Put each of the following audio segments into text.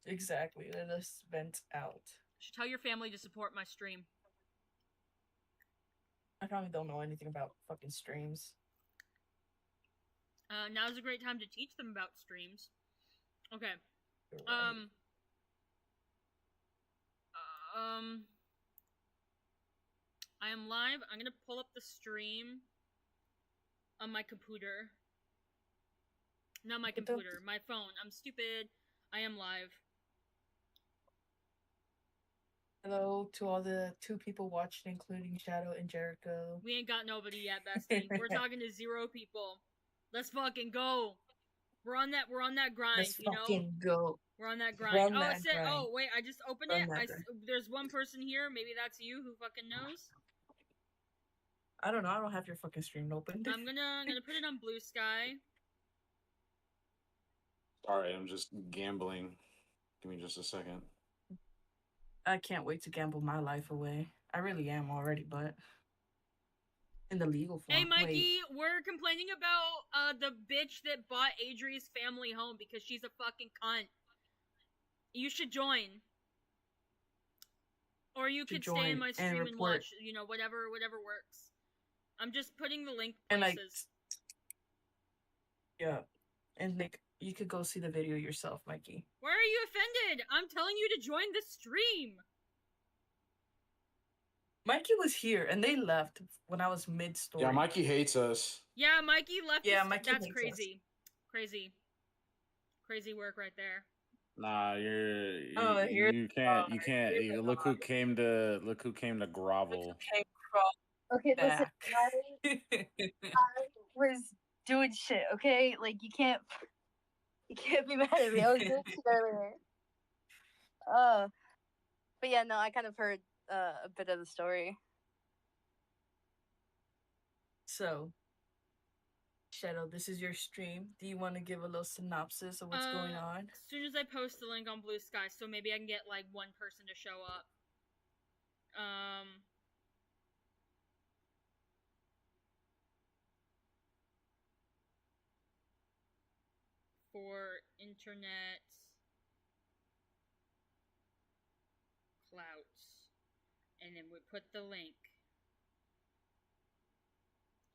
Exactly. Let us vent out. You should tell your family to support my stream. I probably don't know anything about fucking streams. Now's a great time to teach them about streams. Okay. You're right. Um. Um. I am live. I'm gonna pull up the stream on my computer. Not my computer, my phone. I'm stupid. I am live. Hello to all the 2 people watching, including Shadow and Jericho. We ain't got nobody yet, bestie. We're talking to 0 people. Let's fucking go. We're on that grind, Let's fucking go. We're on that grind. Run oh, that grind. Oh, wait, I just opened Run it. There's one person here. Maybe that's you who fucking knows. I don't know. I don't have your fucking stream open. I'm gonna put it on Blue Sky. Sorry, I'm just gambling. Give me just a second. I can't wait to gamble my life away. I really am already, but in the legal form. Hey, Mikey, we're complaining about the bitch that bought Adri's family home because she's a fucking cunt. You should join. Or you could stay in my stream and watch, you know, whatever works. I'm just putting the link places. Yeah. And like, you could go see the video yourself, Mikey. Why are you offended? I'm telling you to join the stream. Mikey was here and they left when I was mid-story. Yeah, Mikey hates us. Yeah, Mikey left. Yeah, Mikey that's crazy. Us. Crazy work right there. Nah, you can't. Look who came to grovel. Okay, listen, I was doing shit. Okay, like you can't be mad at me. I was doing shit earlier. But yeah, no, I kind of heard a bit of the story. So, Shadow, this is your stream. Do you want to give a little synopsis of what's going on? As soon as I post the link on Blue Sky, so maybe I can get like one person to show up. For internet clout, and then we put the link.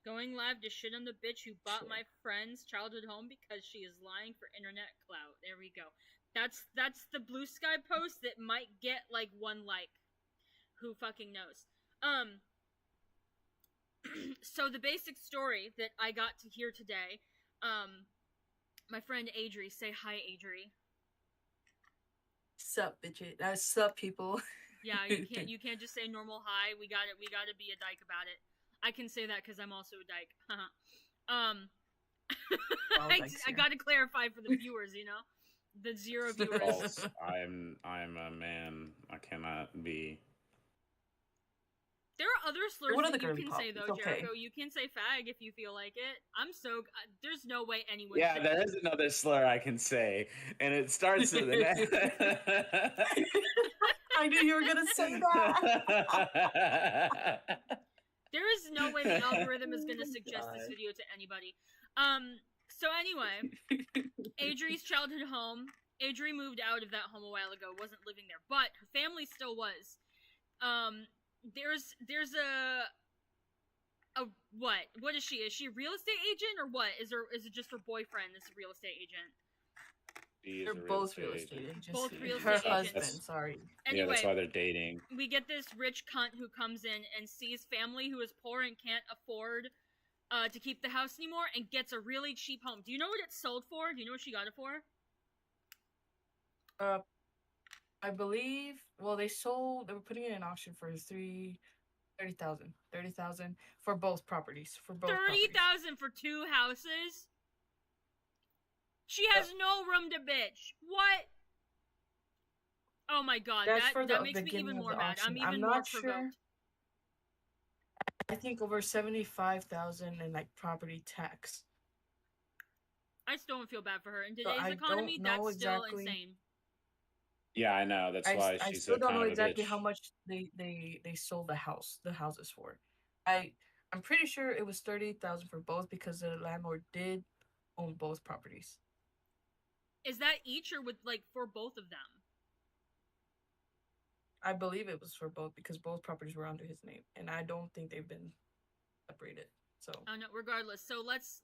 Going live to shit on the bitch who bought my friend's childhood home because she is lying for internet clout. There we go. That's the Blue Sky post that might get like 1 like. Who fucking knows? So the basic story that I got to hear today, my friend Adri, say hi, Adri. Sup, bitch. Sup, people. Yeah, you can't just say normal hi. We gotta be a dyke about it. I can say that because I'm also a dyke. I gotta clarify for the viewers, you know, the 0 viewers. False. I'm a man. I cannot be. There are other slurs that you can say though, Jericho. You can say fag if you feel like it. There's no way anyone. Yeah, there is another slur I can say, and it starts with an S. I knew you were gonna say that. There is no way the algorithm is gonna suggest this video to anybody. So anyway, Adri's childhood home. Adri moved out of that home a while ago. Wasn't living there, but her family still was. There's a what? What is she? Is she a real estate agent or what? Is it just her boyfriend that's a real estate agent? They're both real estate agents. Both real estate her agents. husband, sorry. Anyway, yeah, that's why they're dating. We get this rich cunt who comes in and sees family who is poor and can't afford to keep the house anymore and gets a really cheap home. Do you know what it's sold for? Do you know what she got it for? I believe. Well, they were putting it in auction for $30,000. $30,000 for both properties. For both. $30,000 for 2 houses. She has no room to bitch. What? Oh my god, that makes me even more mad. I'm even more provoked. I think over $75,000 in like property tax. I still don't feel bad for her. In today's economy, that's still insane. Yeah, I know. That's why I still don't know exactly how much they sold the houses for. I'm pretty sure it was $38,000 for both because the landlord did own both properties. Is that each or with like for both of them? I believe it was for both because both properties were under his name, and I don't think they've been separated. So. Oh no, regardless. So let's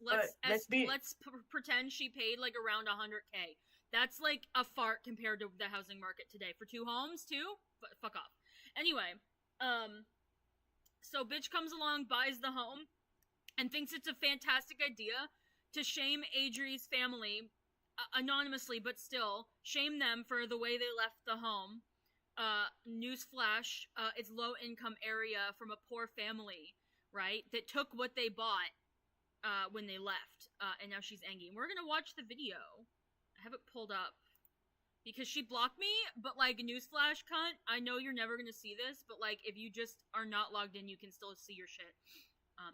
pretend she paid like around 100K. That's like a fart compared to the housing market today for 2 homes too. But fuck off. Anyway, so bitch comes along, buys the home, and thinks it's a fantastic idea to shame Adri's family anonymously, but still shame them for the way they left the home. Newsflash: it's low-income area from a poor family, right? That took what they bought when they left, and now she's angry. And we're gonna watch the video. I have it pulled up because she blocked me, but like, newsflash, cunt, I know you're never gonna see this, but like, if you just are not logged in, you can still see your shit.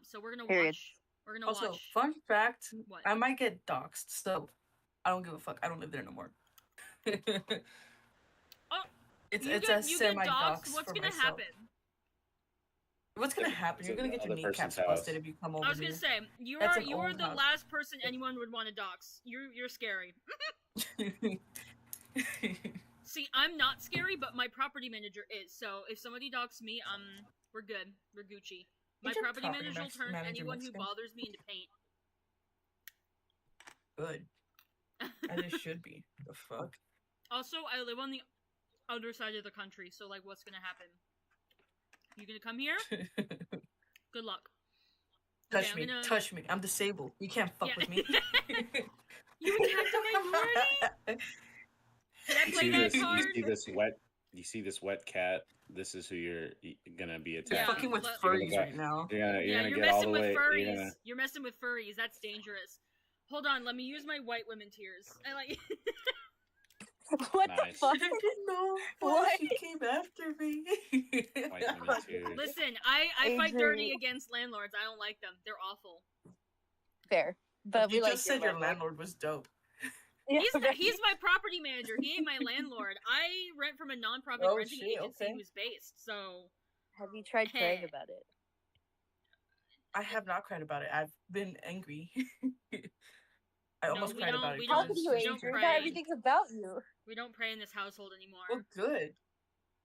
So we're gonna watch. We're gonna also, watch. fun fact: what? I might get doxxed, so I don't give a fuck. I don't live there no more. It's a semi-dox. What's for gonna myself. happen? What's gonna happen? You're gonna get your kneecaps busted if you come over. I was gonna say you are the last person anyone would want to dox. You're scary. See, I'm not scary, but my property manager is. So if somebody doxes me, we're good. We're Gucci. My property manager will turn anyone who bothers me into paint. Good. And it should be. The fuck. Also, I live on the other side of the country, so like, what's gonna happen? You gonna come here? Good luck. Touch me. Touch me. I'm disabled. You can't fuck with me. You attacked my party? You see this wet cat? This is who you're gonna be attacking. You're fucking with furries right now. You're messing with furries. You're messing with furries. That's dangerous. Hold on, let me use my white women tears. I like. What the fuck? I didn't know why she came after me. Listen, I fight dirty against landlords. I don't like them. They're awful. Fair, but you just said your landlord was dope. Yeah, he's my property manager. He ain't my landlord. I rent from a non-profit renting agency who's based. So, have you tried crying about it? I have not cried about it. I've been angry. I almost cried about it. How could you, Adrian? Everything's about you. We don't pray in this household anymore. Oh, good.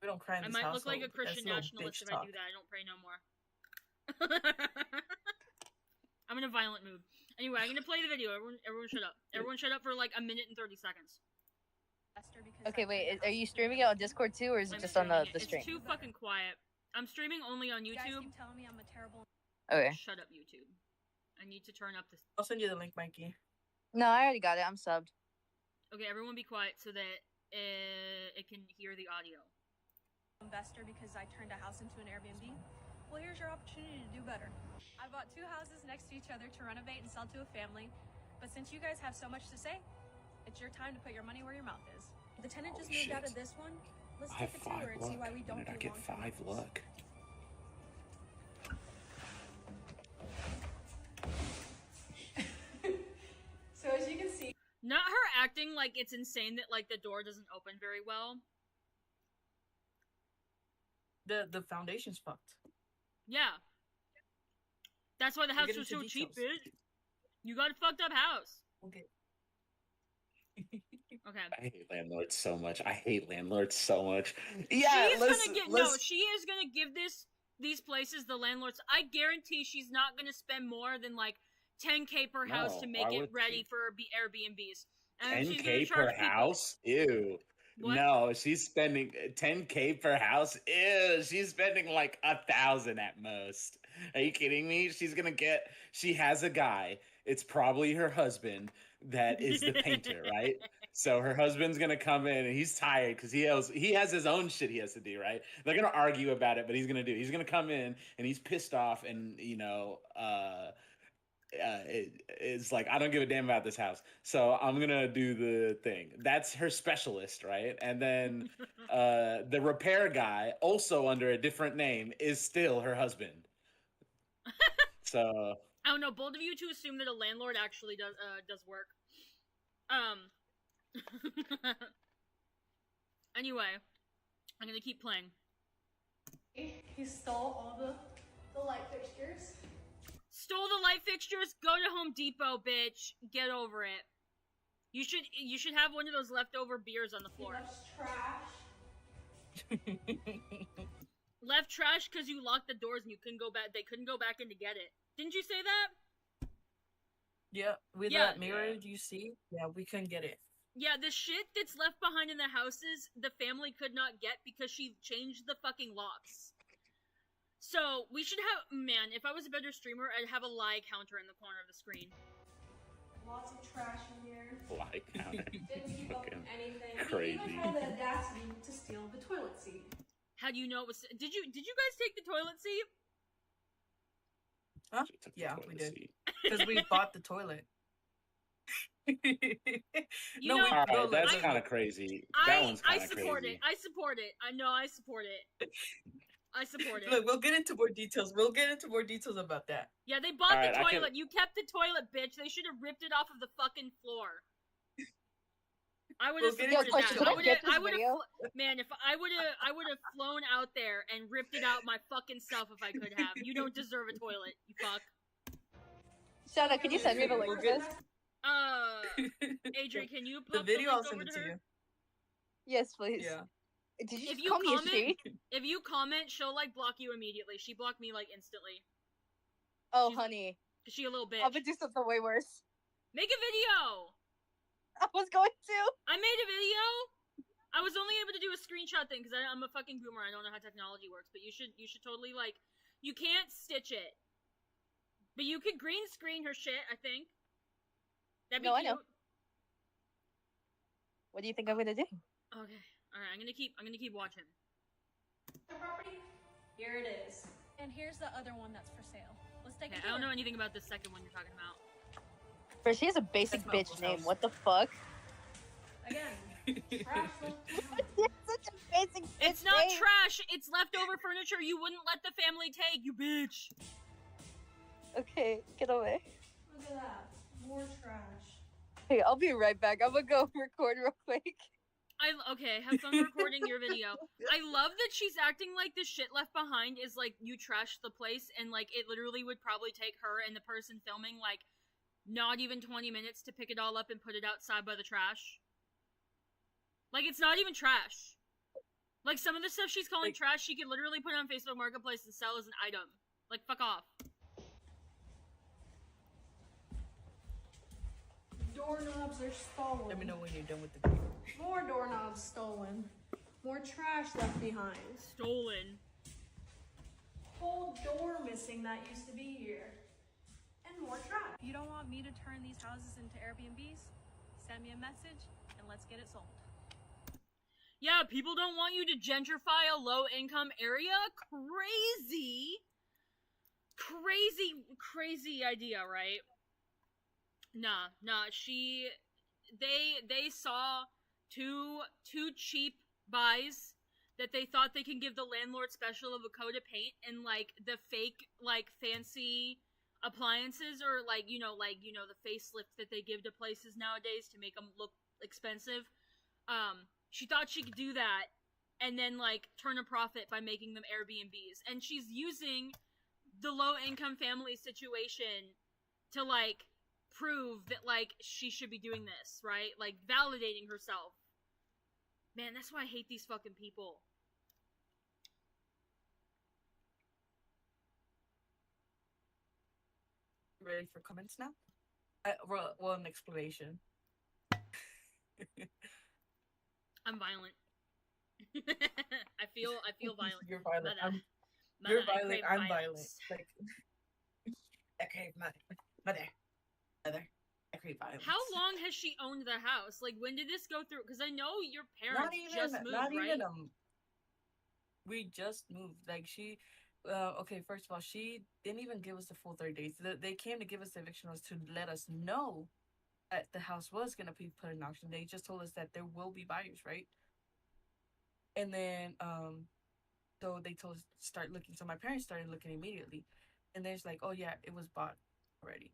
We don't cry in this household. I might look like a Christian nationalist if I do that. I don't pray no more. I'm in a violent mood. Anyway, I'm gonna play the video. Everyone shut up. Everyone shut up for like 1 minute and 30 seconds. Okay, wait. Are you streaming it on Discord too, or is it just on the stream? It's too fucking quiet. I'm streaming only on YouTube. You guys keep telling me I'm a terrible... Okay. Shut up, YouTube. I need to turn up this. I'll send you the link, Mikey. No, I already got it. I'm subbed. Okay, everyone be quiet so that it can hear the audio. Investor because I turned a house into an Airbnb. Well, here's your opportunity to do better. I bought 2 houses next to each other to renovate and sell to a family. But since you guys have so much to say, it's your time to put your money where your mouth is. The tenant just moved out of this one. Let's take a tour and see why we don't do I get 5 luck. So as you can see, not her acting like it's insane that like the door doesn't open very well. The foundation's fucked. Yeah. That's why the house was so cheap, bitch. You got a fucked up house. Okay. Okay. I hate landlords so much. Yeah, she is gonna give these places the landlords. I guarantee she's not gonna spend more than like 10K per house to make it ready for Airbnbs. 10K per house? Ew. What? No, she's spending 10K per house. Ew, she's spending like 1,000 at most. Are you kidding me? She has a guy. It's probably her husband that is the painter, right? So her husband's gonna come in and he's tired because he has his own shit he has to do, right? They're gonna argue about it, but he's gonna come in and he's pissed off and it's like, I don't give a damn about this house, so I'm gonna do the thing. That's her specialist, right? And then the repair guy, also under a different name, is still her husband. So I don't know. Bold of you to assume that a landlord actually does work. Anyway, I'm gonna keep playing. He stole all the light fixtures. Stole the light fixtures? Go to Home Depot, bitch. Get over it. You should have one of those leftover beers on the floor. He left trash. Left trash because you locked the doors and you couldn't go back. They couldn't go back in to get it. Didn't you say that? Yeah, with that mirror you see, we couldn't get it. Yeah, the shit that's left behind in the houses, the family could not get because she changed the fucking locks. So, we should have... Man, if I was a better streamer, I'd have a lie counter in the corner of the screen. Lots of trash in here. Lie counter. Didn't keep up with anything. Crazy. He even had the audacity to steal the toilet seat. How do you know it was... Did you guys take the toilet seat? Huh? Yeah, we did. Because we bought the toilet. That's kind of crazy. That one's kind of crazy. I support it. I support it. I know I support it. I support it. Look, we'll get into more details. We'll get into more details about that. Yeah, they bought the toilet. You kept the toilet, bitch. They should have ripped it off of the fucking floor. I would have supported that. I would have, man. If I would have flown out there and ripped it out my fucking self if I could have. You don't deserve a toilet, you fuck. Shauna, can you send me the link for this? Adrian, can you put the video? I'll send it to you. Yes, please. Yeah. Did you call me a she? If you comment, she'll like block you immediately. She blocked me like instantly. Oh, honey. She a little bitch. I'm gonna do something way worse. Make a video. I was going to. I made a video. I was only able to do a screenshot thing because I'm a fucking boomer. I don't know how technology works, but you should totally like. You can't stitch it, but you could green screen her shit. I think. That'd be cute. I know. What do you think I'm gonna do? Okay. All right. I'm gonna keep watching. The property. Here it is. And here's the other one that's for sale. Let's take a tour. I don't know anything about the second one you're talking about. But she has a basic bitch name. What the fuck? Again, trash. Such a basic bitch It's not name. trash. It's leftover furniture you wouldn't let the family take, you bitch. Okay, get away. Look at that. More trash. Hey, I'll be right back. I'm gonna go record real quick. Okay, have fun recording your video. I love that she's acting like the shit left behind is like you trashed the place and like it literally would probably take her and the person filming like not even 20 minutes to pick it all up and put it outside by the trash. Like, it's not even trash. Like, some of the stuff she's calling trash, she could literally put on Facebook Marketplace and sell as an item. Like, fuck off. Doorknobs are stolen. Let me know when you're done with the video. More doorknobs stolen. More trash left behind. Stolen. Whole door missing that used to be here. And more trash. If you don't want me to turn these houses into Airbnbs, send me a message and let's get it sold. Yeah, people don't want you to gentrify a low-income area? Crazy idea, right? Nah, they saw two cheap buys that they thought they can give the landlord special of a coat of paint and, like, the fake, like, fancy appliances or, like, you know, the facelift that they give to places nowadays to make them look expensive. She thought she could do that and then, like, turn a profit by making them Airbnbs. And she's using the low-income family situation to, like, prove that, like, she should be doing this, right? Like, validating herself. Man, that's why I hate these fucking people. Ready for comments now? Well, an explanation. I'm violent. I feel violent. You're violent. Mother, you're violent. I'm violent. violence. Like, okay, mother. I crave violence. How long has she owned the house? Like, when did this go through? Because I know your parents just moved, right? We just moved. Like, she. Okay, first of all, she didn't even give us the full 30 days. They came to give us the eviction notice to let us know that the house was going to be put in auction. They just told us that there will be buyers, right? And then, so they told us to start looking. So my parents started looking immediately. And there's like, oh yeah, it was bought already.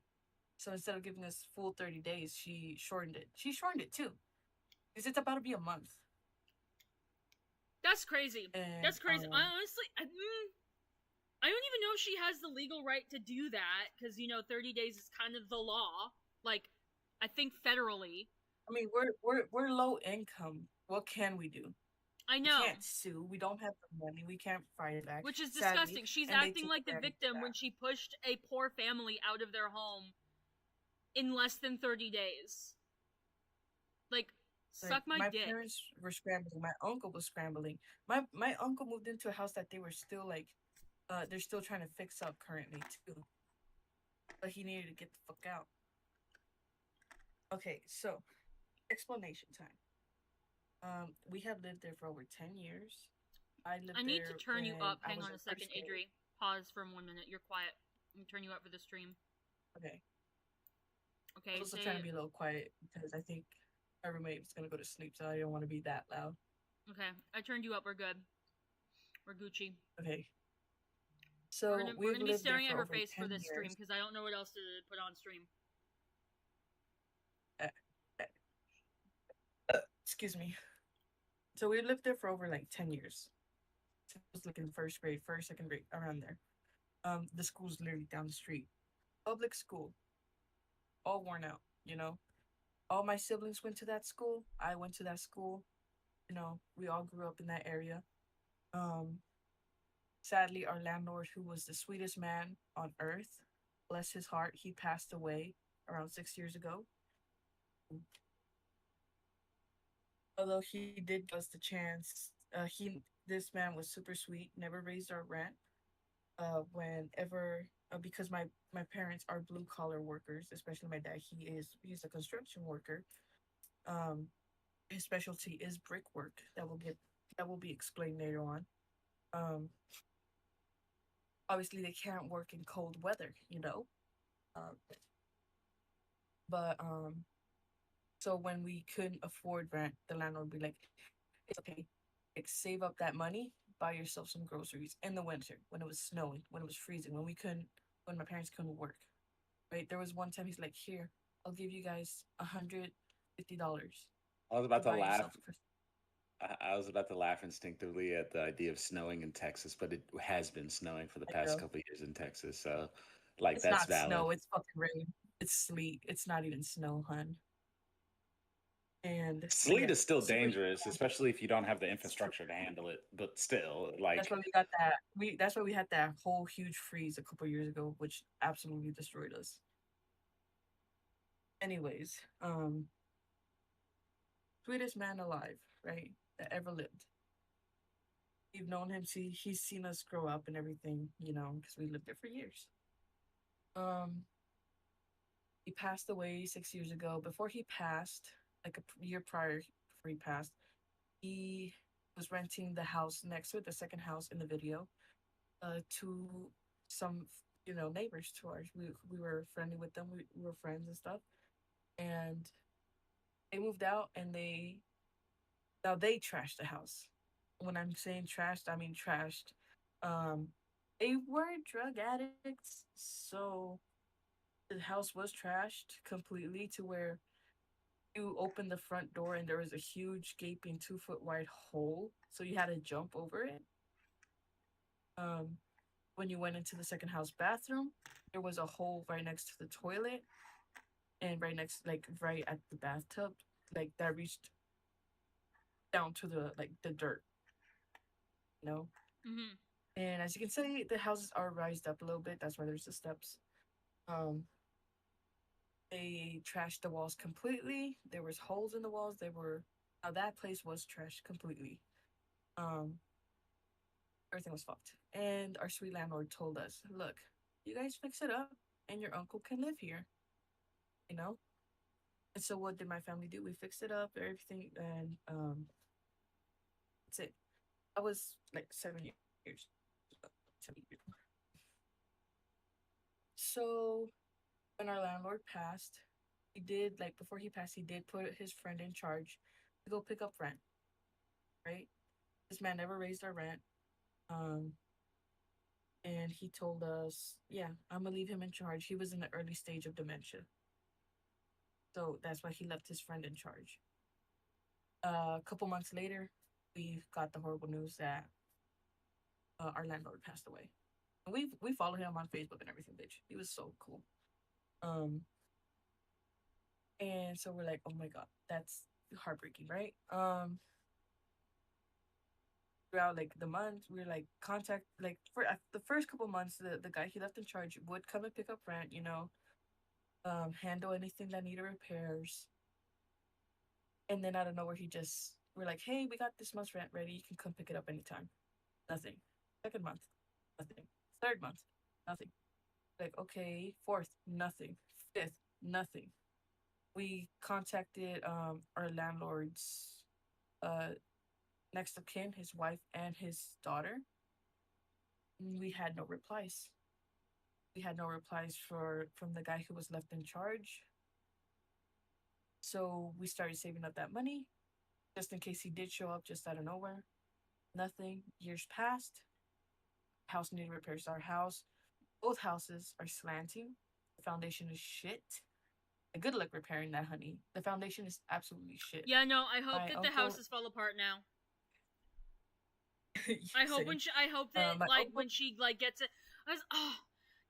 So instead of giving us full 30 days, she shortened it. She shortened it too. Because it's about to be a month. That's crazy. And, that's crazy. Honestly, I don't even know if she has the legal right to do that. Because, you know, 30 days is kind of the law. Like, I think federally. I mean, we're low income. What can we do? I We know. can't sue. We don't have the money. We can't fight it back. Which is Sadly, disgusting. She's and they acting take like the advantage of victim when that. she pushed a poor family out of their home in less than 30 days. Like, Like suck my my dick. parents were scrambling. My uncle was scrambling. My uncle moved into a house that they were still like, they're still trying to fix up currently too. But he needed to get the fuck out. Okay, so explanation time. We have lived there for over 10 years. I I lived need to there turn you when up. I Hang was on in a second, first grade. Adri. Pause for 1 minute. You're quiet. Let me turn you up for the stream. Okay. I Okay, was also trying say. to be a little quiet because I think my roommate was gonna go to sleep, so I didn't want to be that loud. Okay, I turned you up. We're good. We're Gucci. Okay. We're So gonna we're we've gonna be lived there staring at for her over face for 10 this stream years. because I don't know what else to put on stream. Uh, Excuse me. So we lived there for over like 10 years. So I was like in first grade, first, second grade, around there. The school's literally down the street. Public school, all worn out, you know. All my siblings went to that school. I went to that school. You know, we all grew up in that area. Um, Sadly, our landlord, who was the sweetest man on earth, bless his heart, he passed away around 6 years ago. Although he did give us the chance, this man was super sweet, never raised our rent. Whenever Because my parents are blue collar workers, especially my dad, he's a construction worker. Um, his specialty is brickwork. That will be explained later on. Um, Obviously they can't work in cold weather, you know. Um, but so when we couldn't afford rent, the landlord would be like, "It's okay, like save up that money, buy yourself some groceries in the winter when it was snowing, when it was freezing, when my parents couldn't work." Right? There was one time he's like, "Here, I'll give you guys $150 I was to about to buy laugh. yourself a Christmas." I was about to laugh instinctively at the idea of snowing in Texas, but it has been snowing for the I past know. couple of years in Texas, so like It's that's not valid. snow, it's fucking rain. It's sleet. It's not even snow, hun. And Sleet yeah, is still super. dangerous, especially if you don't have the infrastructure to handle it. But still, That's like why we got that. That's why we had that whole huge freeze a couple years ago, which absolutely destroyed us. Anyways, sweetest man alive, right? That ever lived. We've known him. He's seen us grow up and everything, you know, because we lived there for years. Um, he passed away 6 years ago. Before he passed, like a year prior, before he passed, he was renting the house next to it, the second house in the video, to some, you know, neighbors to ours. We were friendly with them. We were friends and stuff, and they moved out, and they trashed the house. When I'm saying trashed, I mean trashed. Um, they were drug addicts, so the house was trashed completely to where you opened the front door and there was a huge gaping 2 foot wide hole, so you had to jump over it. Um, when you went into the second house bathroom, there was a hole right next to the toilet and right at the bathtub, like that reached down to the dirt, you know. Mm-hmm. And as you can see, the houses are raised up a little bit. That's why there's the steps. Um, they trashed the walls completely. There was holes in the walls. Now that place was trashed completely. Um, Everything was fucked. And our sweet landlord told us, "Look, you guys fix it up, and your uncle can live here." You know. And so what did my family do? We fixed it up, everything, and that's it. I was like 7 years, 7 years. So when our landlord passed, he did like before he passed, he did put his friend in charge to go pick up rent. Right? This man never raised our rent. Um, and he told us, "Yeah, I'm gonna leave him in charge." He was in the early stage of dementia, so that's why he left his friend in charge. A couple months later, we got the horrible news that our landlord passed away. And we followed him on Facebook and everything, bitch. He was so cool. Um, and so we're like, "Oh my god, that's heartbreaking, right?" throughout like the months, we were like contact like for the first couple months, the guy he left in charge would come and pick up rent, handle anything that needed repairs. And then out of nowhere, we're like, hey, we got this month's rent ready. You can come pick it up anytime. Nothing. Second month, nothing. Third month, nothing. Like, okay, fourth, nothing. Fifth, nothing. We contacted our landlord's uh next of kin, his wife and his daughter. We had no replies. We had no replies from the guy who was left in charge. So we started saving up that money just in case he did show up just out of nowhere. Nothing. Years passed. House needed repairs. Our house, both houses are slanting. The foundation is shit. Good luck repairing that, honey. The foundation is absolutely shit. Yeah, no, I hope that the houses fall apart now. I hope that when she like gets it,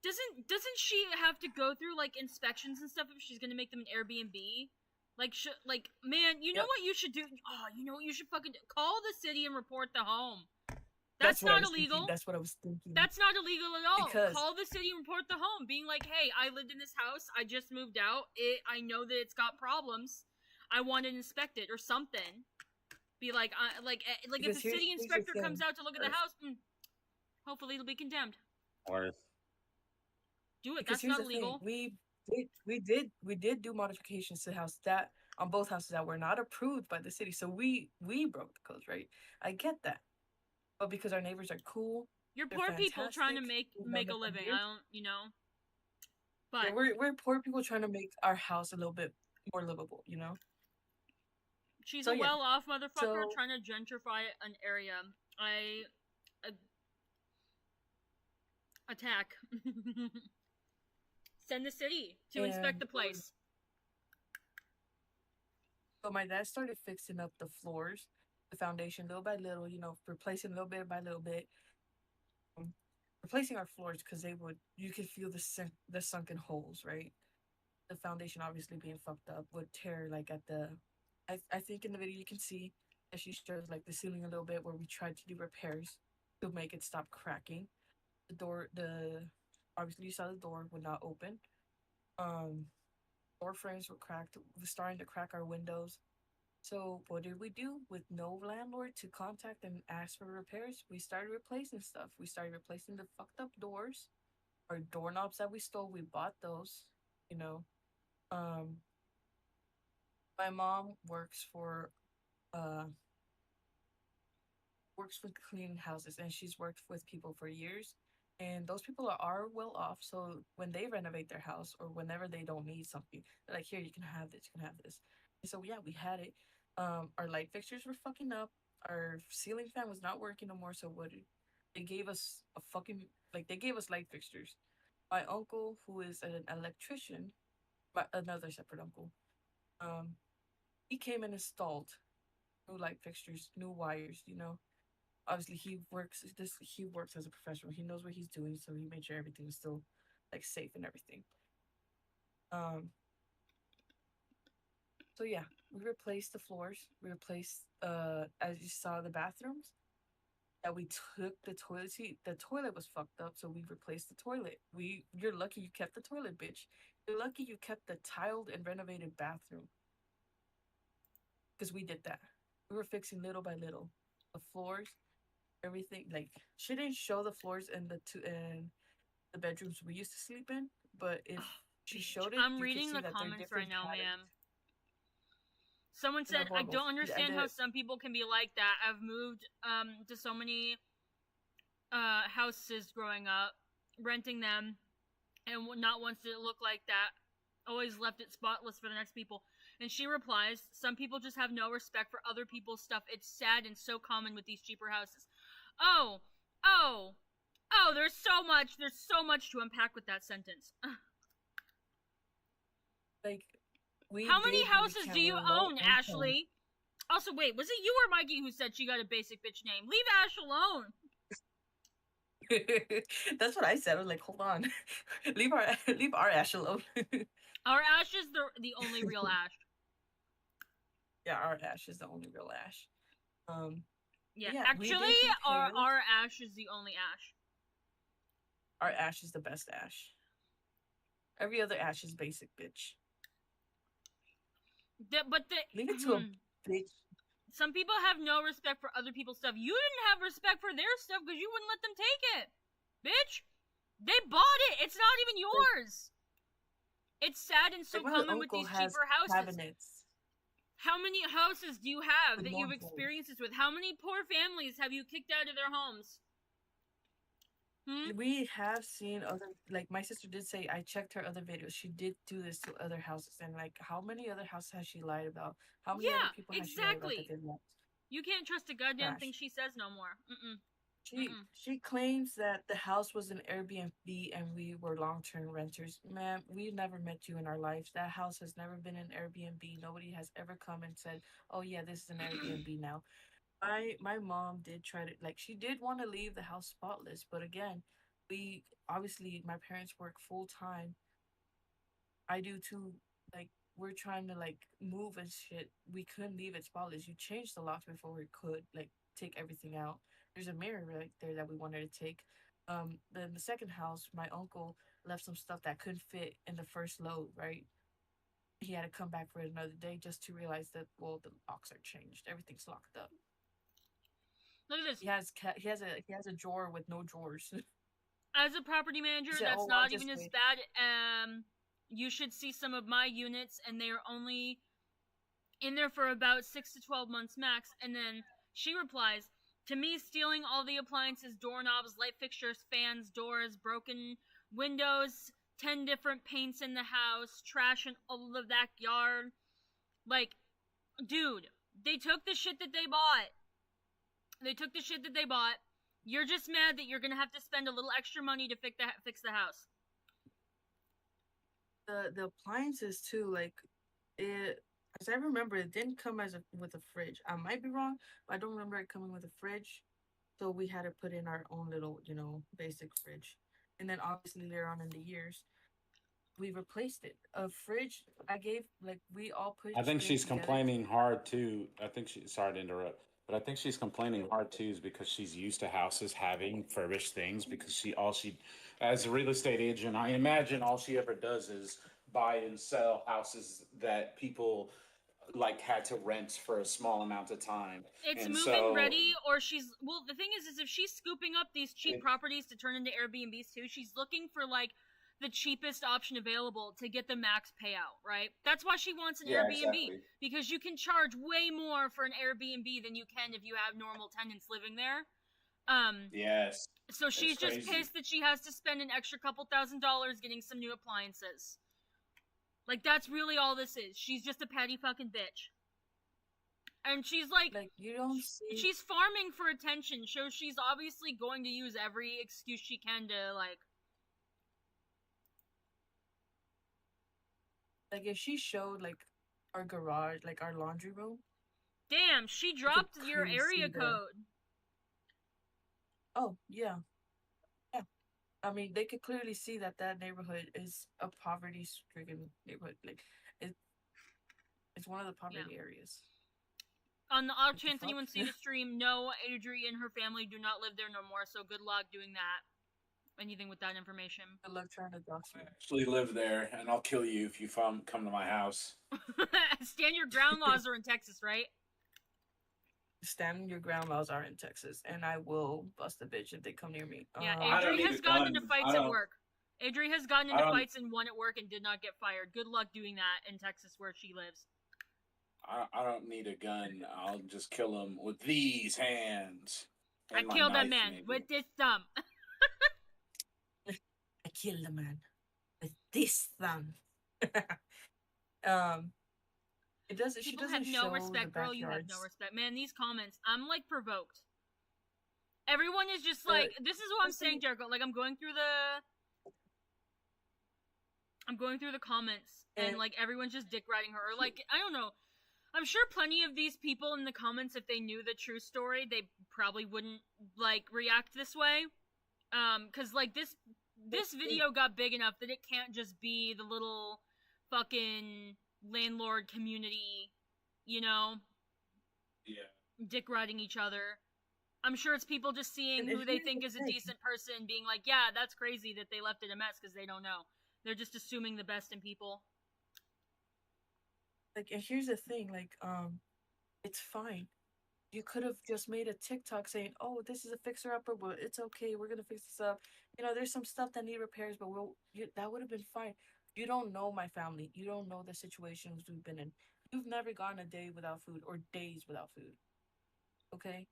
doesn't she have to go through like inspections and stuff if she's gonna make them an Airbnb? Man, you know what you should do? Oh, you know what you should fucking do? Call the city and report the home. That's not illegal. That's what I was thinking. That's not illegal at all. Because call the city and report the home, being like, "Hey, I lived in this house. I just moved out. I know that it's got problems. I want it inspected or something." Be like, if the city inspector comes out to look at the house, hopefully it'll be condemned. Or do it. That's not illegal. We did do modifications to the house that on both houses that were not approved by the city. So we broke the codes, right? I get that. But because our neighbors are cool, you're poor people trying to make a living. I don't, But yeah, we're poor people trying to make our house a little bit more livable, She's a well-off motherfucker trying to gentrify an area. I attack. Send the city to inspect the place. So my dad started fixing up the floors, the foundation little by little, replacing little bit by little bit. Replacing our floors because you could feel the sunken holes, right? The foundation obviously being fucked up would tear like at the I think in the video you can see that she shows like the ceiling a little bit where we tried to do repairs to make it stop cracking. Obviously you saw the door would not open. Door frames were cracked. We're starting to crack our windows. So what did we do with no landlord to contact and ask for repairs? We started replacing stuff. We started replacing the fucked up doors. Our doorknobs that we stole, we bought those. My mom works for cleaning houses, and she's worked with people for years, and those people are well off. So when they renovate their house or whenever they don't need something, they're like, here, you can have this, you can have this. And so yeah, we had it. Our light fixtures were fucking up. Our ceiling fan was not working no more. So they gave us they gave us light fixtures. My uncle, who is an electrician, another separate uncle, he came and installed new light fixtures, new wires. Obviously he works as a professional. He knows what he's doing, so he made sure everything was still like safe and everything. So yeah, we replaced the floors. We replaced as you saw the bathrooms. That we took the toilet seat. The toilet was fucked up, so we replaced the toilet. You're lucky you kept the toilet, bitch. You're lucky you kept the tiled and renovated bathroom. Because we did that. We were fixing little by little. The floors, everything. Like, she didn't show the floors in the bedrooms we used to sleep in, but if she showed it, I'm reading the comments right now, ma'am. Someone said, I don't understand how some people can be like that. I've moved to so many houses growing up, renting them, and not once did it look like that. Always left it spotless for the next people. And she replies, some people just have no respect for other people's stuff. It's sad and so common with these cheaper houses. Oh, there's so much to unpack with that sentence. Like, how many houses do you own, Ashley? Also, wait, was it you or Mikey who said she got a basic bitch name? Leave Ash alone. That's what I said. I was like, hold on. leave our Ash alone. Our Ash is the only real Ash. Yeah, our Ash is the only real Ash. Yeah, Yeah, actually, our Ash is the only Ash. Our Ash is the best Ash. Every other Ash is basic, bitch. Leave it to a bitch. Some people have no respect for other people's stuff. You didn't have respect for their stuff because you wouldn't let them take it. Bitch! They bought it! It's not even yours! It's sad and so common with these cheaper houses. Cabinets. How many houses do you have that you've experienced this with? How many poor families have you kicked out of their homes? We have seen other, like my sister did say, I checked her other videos. She did do this to other houses, and like, how many other houses has she lied about? How many other people has she lied about that did that? You can't trust a goddamn thing she says no more. She claims that the house was an Airbnb and we were long-term renters. Ma'am, we never met you in our lives. That house has never been an Airbnb. Nobody has ever come and said, "Oh yeah, this is an Airbnb now." My mom did try to, like, she did want to leave the house spotless, but again, we obviously, my parents work full time. I do too. Like, we're trying to like move and shit. We couldn't leave it spotless. You changed the locks before we could like take everything out. There's a mirror right there that we wanted to take. Then the second house, my uncle left some stuff that couldn't fit in the first load. Right, he had to come back for it another day just to realize that, well, the locks are changed. Everything's locked up. Look at this. He has a drawer with no drawers. As a property manager, that's not even as bad. You should see some of my units, and they are only in there for about 6 to 12 months max. And then she replies, to me, stealing all the appliances, doorknobs, light fixtures, fans, doors, broken windows, 10 different paints in the house, trash in all the backyard. Like, dude, they took the shit that they bought. You're just mad that you're gonna have to spend a little extra money to fix the house. The appliances too, like, it, as I remember, it didn't come with a fridge. I might be wrong, but I don't remember it coming with a fridge. So we had to put in our own little, basic fridge. And then obviously later on in the years, we replaced it. A fridge, we all put. I think she's complaining hard too. Sorry to interrupt, but I think she's complaining hard too is because she's used to houses having furbished things because as a real estate agent, I imagine all she ever does is buy and sell houses that people like had to rent for a small amount of time. It's move-in ready, or the thing is if she's scooping up these cheap properties to turn into Airbnbs too, she's looking for like the cheapest option available to get the max payout, right? That's why she wants an Airbnb, exactly. Because you can charge way more for an Airbnb than you can if you have normal tenants living there. Yes. So she's just pissed that she has to spend an extra couple $1,000 getting some new appliances. Like, that's really all this is. She's just a petty fucking bitch. And she's like you don't see... She's farming for attention, so she's obviously going to use every excuse she can to, like, if she showed, like, our garage, like, our laundry room. Damn, she dropped your area code. Oh, yeah. Yeah. I mean, they could clearly see that neighborhood is a poverty-stricken neighborhood. Like, it's one of the poverty areas. On the odd chance anyone see the stream, no, Adri and her family do not live there no more, so good luck doing that. Anything with that information. Good luck trying to dox me. I actually live there, and I'll kill you if you come to my house. Stand your ground laws are in Texas, right? Stand your ground laws are in Texas, and I will bust a bitch if they come near me. Yeah, Adri has gotten into fights at work. Adri has gotten into fights and won at work and did not get fired. Good luck doing that in Texas where she lives. I don't need a gun. I'll just kill him with these hands. I killed that man with this thumb. I killed a man with this thumb. It doesn't. She doesn't have no respect, girl. You have no respect, man. These comments, I'm like provoked. Everyone is just like, this is what I'm saying, Jericho. Like, I'm going through the comments, and like everyone's just dick riding her. Or, like, I don't know. I'm sure plenty of these people in the comments, if they knew the true story, they probably wouldn't like react this way. Cause like this video got big enough that it can't just be the little fucking landlord community, you know? Yeah. Dick riding each other. I'm sure it's people just seeing And who they here's think the is a thing. decent person, being like, yeah, that's crazy that they left it a mess, because they don't know. They're just assuming the best in people. Like, and here's the thing, like, it's fine. You could have just made a TikTok saying, "Oh, this is a fixer upper, but it's okay. We're gonna fix this up." There's some stuff that need repairs, but that would have been fine. You don't know my family. You don't know the situations we've been in. You've never gone a day without food or days without food. Okay,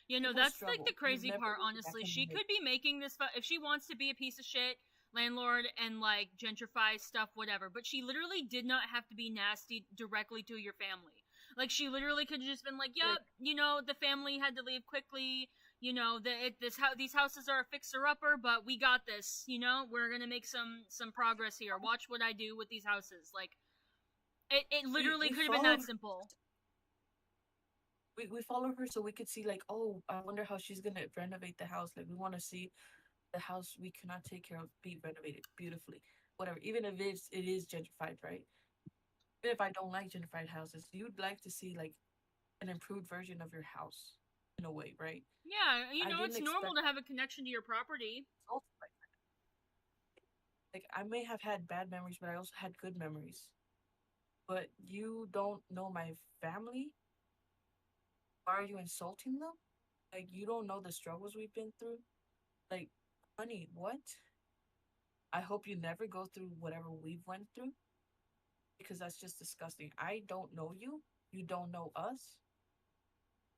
people That's like the struggle. You've crazy never part, been that honestly. can She relate. could be making this, if she wants to be a piece of shit landlord and like gentrify stuff, whatever, but she literally did not have to be nasty directly to your family. Like, she literally could have just been like, Like, yep, the family had to leave quickly. These houses are a fixer upper, but we got this. We're gonna make some progress here. Watch what I do with these houses. Like, it literally we could have been follow that simple. we follow her so we could see, like, oh, I wonder how she's gonna renovate the house. Like, we want to see the house we cannot take care of be renovated beautifully, whatever, even if it is gentrified, right? Even if I don't like gentrified houses, you'd like to see, like, an improved version of your house in a way, right? Yeah, I didn't it's normal expect to have a connection to your property. results like I may have had bad memories, but I also had good memories. But you don't know my family. Why are you insulting them? Like, you don't know the struggles we've been through. Like, honey, what? I hope you never go through whatever we've went through, because that's just disgusting. I don't know you. You don't know us.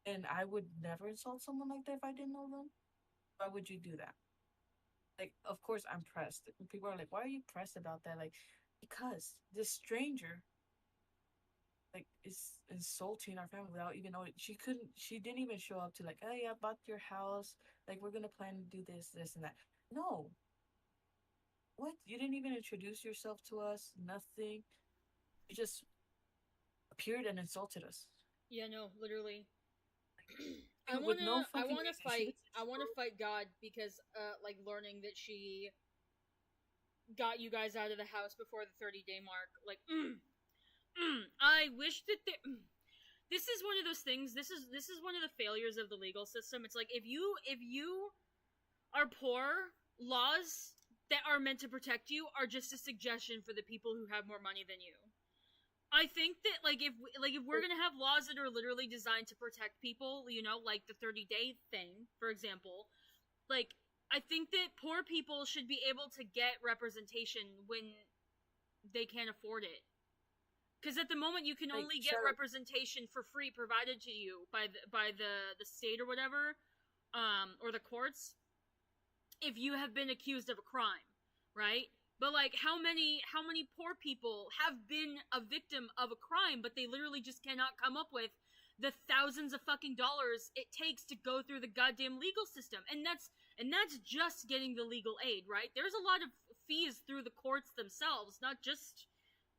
And I would never insult someone like that if I didn't know them. Why would you do that? Like, of course I'm pressed. People are like, why are you pressed about that? Like, because this stranger, like, is insulting our family without even knowing. She didn't even show up to, like, hey, I bought your house. Like, we're gonna plan to do this and that. No. What? You didn't even introduce yourself to us, nothing. You just appeared and insulted us. Yeah, no, literally. I With no wanna, I fucking wanna reason. She fight. doesn't I wanna show. fight God because, like, learning that she got you guys out of the house before the 30-day mark. Like, I wish that this is one of those things. This is one of the failures of the legal system. It's like, if you are poor, laws that are meant to protect you are just a suggestion for the people who have more money than you. I think that, like, if we're gonna have laws that are literally designed to protect people, like the 30-day thing, for example, like, I think that poor people should be able to get representation when they can't afford it. Because at the moment, you can Like, only get shut up. representation for free provided to you by the state or whatever, or the courts, if you have been accused of a crime, right? But, like, how many poor people have been a victim of a crime, but they literally just cannot come up with the thousands of fucking dollars it takes to go through the goddamn legal system. And that's just getting the legal aid, right? There's a lot of fees through the courts themselves, not just,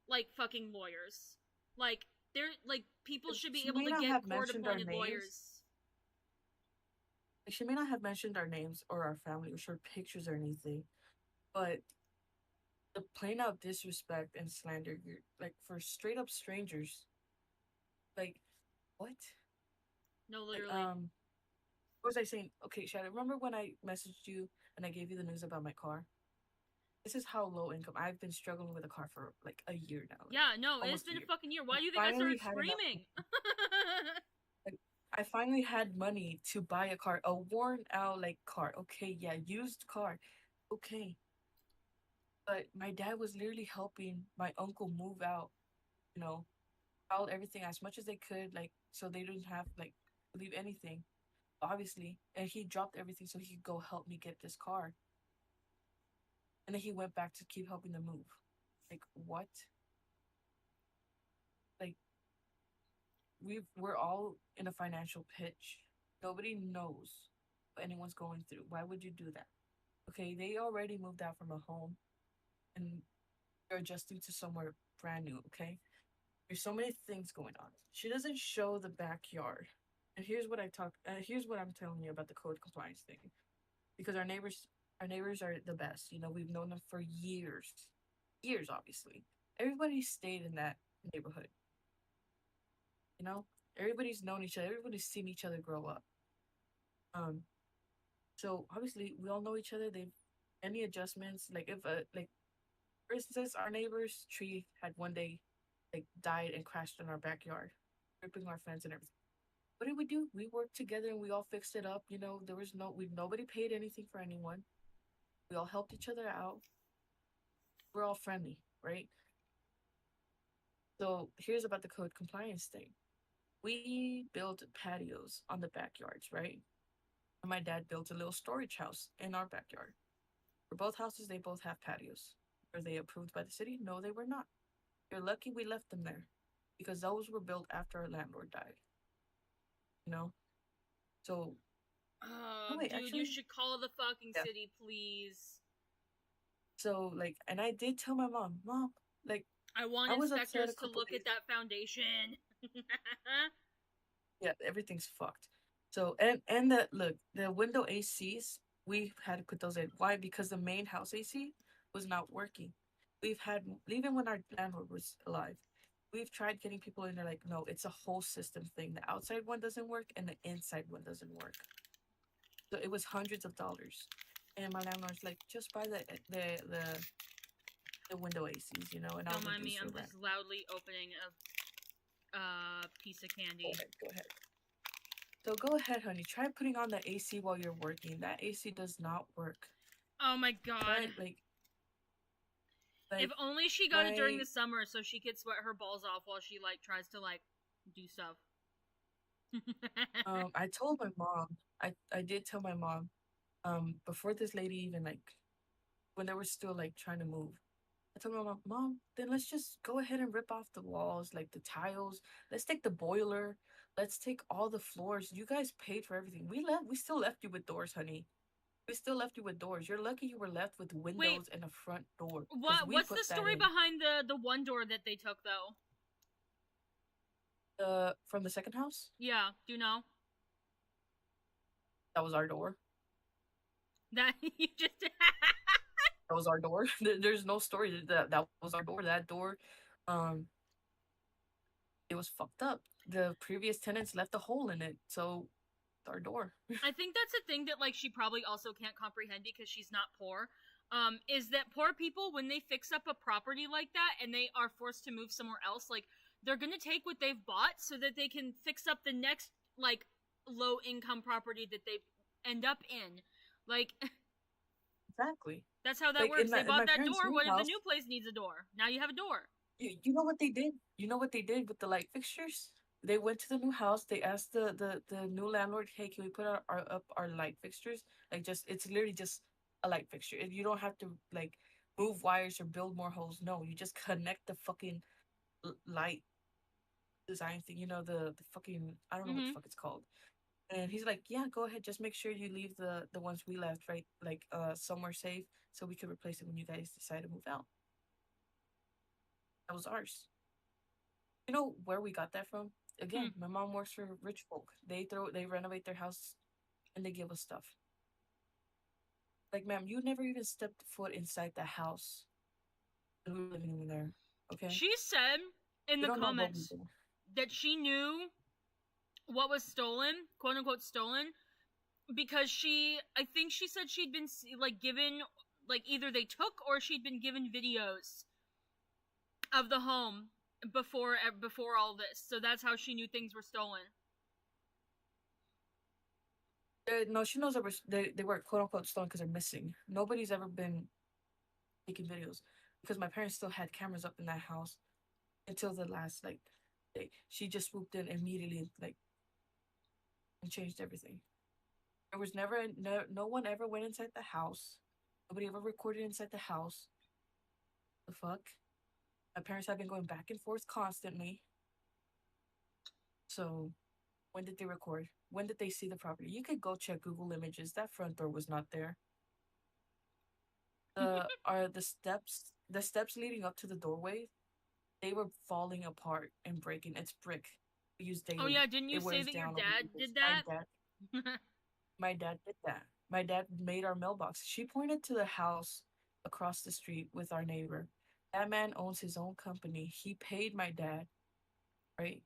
like, fucking lawyers. Like, people should be She able may to not get have court mentioned our appointed names. lawyers. She may not have mentioned our names or our family or showed pictures or anything, but the plain out disrespect and slander, like, for straight up strangers, like, what? No, Like, literally. what was I saying? Okay, Shadow, remember when I messaged you and I gave you the news about my car? This is how low income I've been struggling with a car for like a year now. Like, Yeah, no, it's almost a been a year. fucking year. Why I do you think I finally started had enough. screaming? Like, I finally had money to buy a car, a worn out, like, car. Okay, yeah, used car. Okay. But my dad was literally helping my uncle move out, you know, out everything as much as they could, like, so they didn't have, like, to leave anything, obviously. And he dropped everything so he could go help me get this car. And then he went back to keep helping them move. Like, what? Like, we're all in a financial pitch. Nobody knows what anyone's going through. Why would you do that? Okay, they already moved out from a home and they're adjusting to somewhere brand new, okay? There's so many things going on. She doesn't show the backyard. And here's what I'm telling you about the code compliance thing. Because our neighbors are the best. We've known them for years. Years, obviously. Everybody stayed in that neighborhood. You know? Everybody's known each other. Everybody's seen each other grow up. Um, so obviously we all know each other. They've any adjustments, like if like for instance, our neighbor's tree had one day like died and crashed in our backyard, ripping our fence and everything. What did we do? We worked together and we all fixed it up. You know, there was nobody paid anything for anyone. We all helped each other out. We're all friendly, right? So here's about the code compliance thing. We built patios on the backyards, right? And my dad built a little storage house in our backyard. For both houses, they both have patios. Were they approved by the city? No, they were not. You're lucky we left them there because those were built after our landlord died. You know? So, Oh, no, wait, dude, you actually, should call the fucking yeah. city, please. So, like, and I did tell my mom, like, I want I was upset a inspectors to couple look days. at that foundation. Yeah, everything's fucked. So, and the window ACs, we had to put those in. Why? Because the main house AC was not working. We've had, even when our landlord was alive, we've tried getting people in there, like, no, it's a whole system thing. The outside one doesn't work and the inside one doesn't work. So it was hundreds of dollars. And my landlord's like, just buy the window ACs, you know, and I'll Don't mind reduce me, your I'm rent. just loudly opening a piece of candy. Go ahead. So go ahead, honey. Try putting on the AC while you're working. That AC does not work. Oh my god. Try If only she got it during my the summer so she could sweat her balls off while she like tries to like do stuff. I told my mom. I did tell my mom. Before this lady even like when they were still like trying to move. I told my mom, then let's just go ahead and rip off the walls, like the tiles. Let's take the boiler. Let's take all the floors. You guys paid for everything. We still left you with doors, honey. We still left you with doors. You're lucky you were left with Wait, windows and a front door because we what's the put that story in. behind the one door that they took though? From the second house, Yeah, do you know? that was our door. That you just That was our door. There's no story that was our door. That door, um, it was fucked up. The previous tenants left a hole in it, so it's our door. I think that's a thing that like she probably also can't comprehend because she's not poor. Is that poor people when they fix up a property like that and they are forced to move somewhere else, like they're gonna take what they've bought so that they can fix up the next like low income property that they end up in. Like Exactly. that's how that Like works. They in my bought that parents' door. new What if the house, new place needs a door? Now you have a door. you know what they did? You know what they did with the light fixtures? They went to the new house. They asked the new landlord, "Hey, can we put up our light fixtures? Like, just it's literally just a light fixture. You don't have to like move wires or build more holes. No, you just connect the fucking light design thing. You know the fucking I don't know what the Mm-hmm. fuck it's called." And he's like, "Yeah, go ahead. Just make sure you leave the ones we left right, like somewhere safe, so we can replace it when you guys decide to move out." That was ours. You know where we got that from? Hmm. Again, my mom works for rich folk. They renovate their house and they give us stuff. Like, ma'am, you never even stepped foot inside the house when we were living in there. Okay, She said in you the don't know what we comments do. that she knew what was stolen, quote unquote stolen, because I think she said she'd been like given, like either they took or she'd been given videos of the home before all this. So that's how she knew things were stolen. No, she knows that they were quote unquote stolen because they're missing. Nobody's ever been taking videos because my parents still had cameras up in that house until the last like day. She just swooped in immediately, like, and changed everything. There was never no one ever went inside the house. Nobody ever recorded inside the house. The fuck? My parents have been going back and forth constantly. So when did they record? When did they see the property? You could go check Google Images. That front door was not there. The steps leading up to the doorway, they were falling apart and breaking. It's brick. We use daily. Oh yeah, didn't you It say wears that your down over dad the years. did that? My dad did that. My dad made our mailbox. She pointed to the house across the street with our neighbor. That man owns his own company. He paid my dad, right,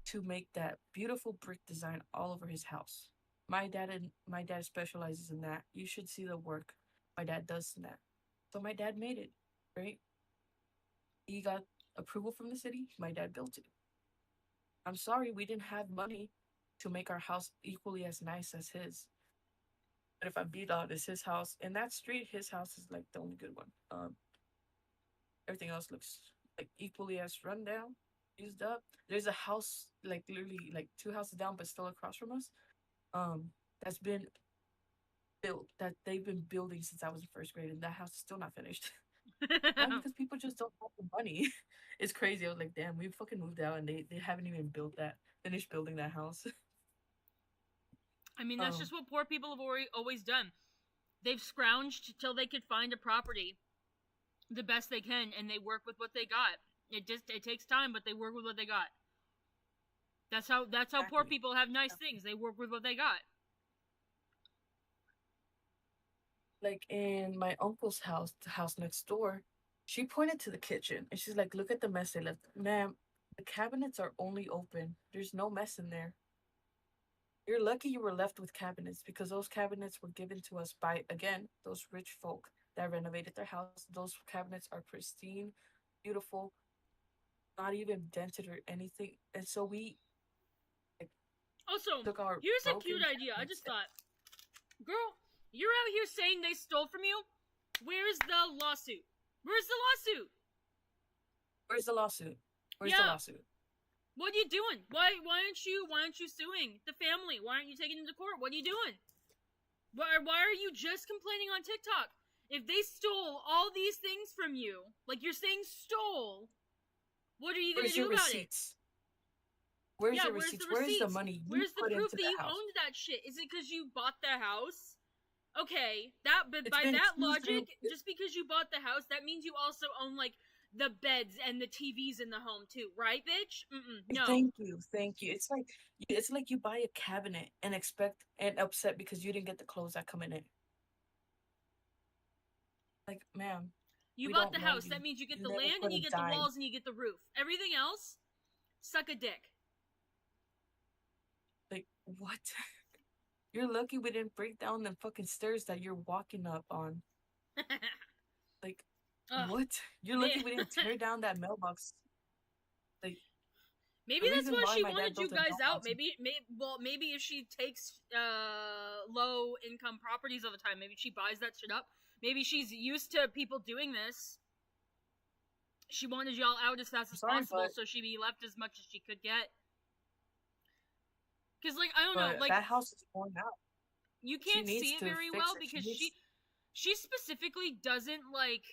to make that beautiful brick design all over his house. My dad specializes in that. You should see the work my dad does in that. So my dad made it, right? He got approval from the city. My dad built it. I'm sorry, we didn't have money to make our house equally as nice as his. But if I'm being honest, his house in that street, his house is like the only good one. Everything else looks like equally as run down, used up. There's a house like literally like two houses down, but still across from us. That's been built that they've been building since I was in first grade, and that house is still not finished. Why? Because people just don't have the money. It's crazy. I was like, damn, we fucking moved out, and they haven't even finished building that house. I mean, that's just what poor people have always done. They've scrounged till they could find a property the best they can, and they work with what they got. It takes time, but they work with what they got. That's how poor people have nice things. They work with what they got. Like in my uncle's house, the house next door, she pointed to the kitchen and she's like, "Look at the mess they left, ma'am. The cabinets are only open. There's no mess in there. You're lucky you were left with cabinets because those cabinets were given to us by, again, those rich folk that renovated their house. Those cabinets are pristine, beautiful, not even dented or anything. And so we also took our here's a cute idea. I just thought, girl, you're out here saying they stole from you. Where's the lawsuit? Where's the lawsuit? Where's the lawsuit? Where's the lawsuit? What are you doing? Why aren't you suing the family? Why aren't you taking them to court? What are you doing? Why are you just complaining on TikTok? If they stole all these things from you, like you're saying stole, what are you gonna do about it? Where's your receipts? Where's the money? Where's the proof that you owned that shit? Is it because you bought the house? Okay, but by that logic, just because you bought the house, that means you also own like the beds and the TVs in the home too, right, bitch? No. Thank you. It's like you buy a cabinet and upset because you didn't get the clothes that come in it. Like, ma'am, you bought the house. That means you get the land and you get the walls and you get the roof. Everything else, suck a dick. Like, what? You're lucky we didn't break down the fucking stairs that you're walking up on. Like, what? You're lucky we didn't tear down that mailbox. Like, maybe that's why she wanted you guys out. Maybe if she takes low income properties all the time, maybe she buys that shit up. Maybe she's used to people doing this. She wanted y'all out as fast as possible, so she'd be left as much as she could get. Because, like, I don't know, like, that house is torn out. You can't see it very well because she specifically doesn't, like,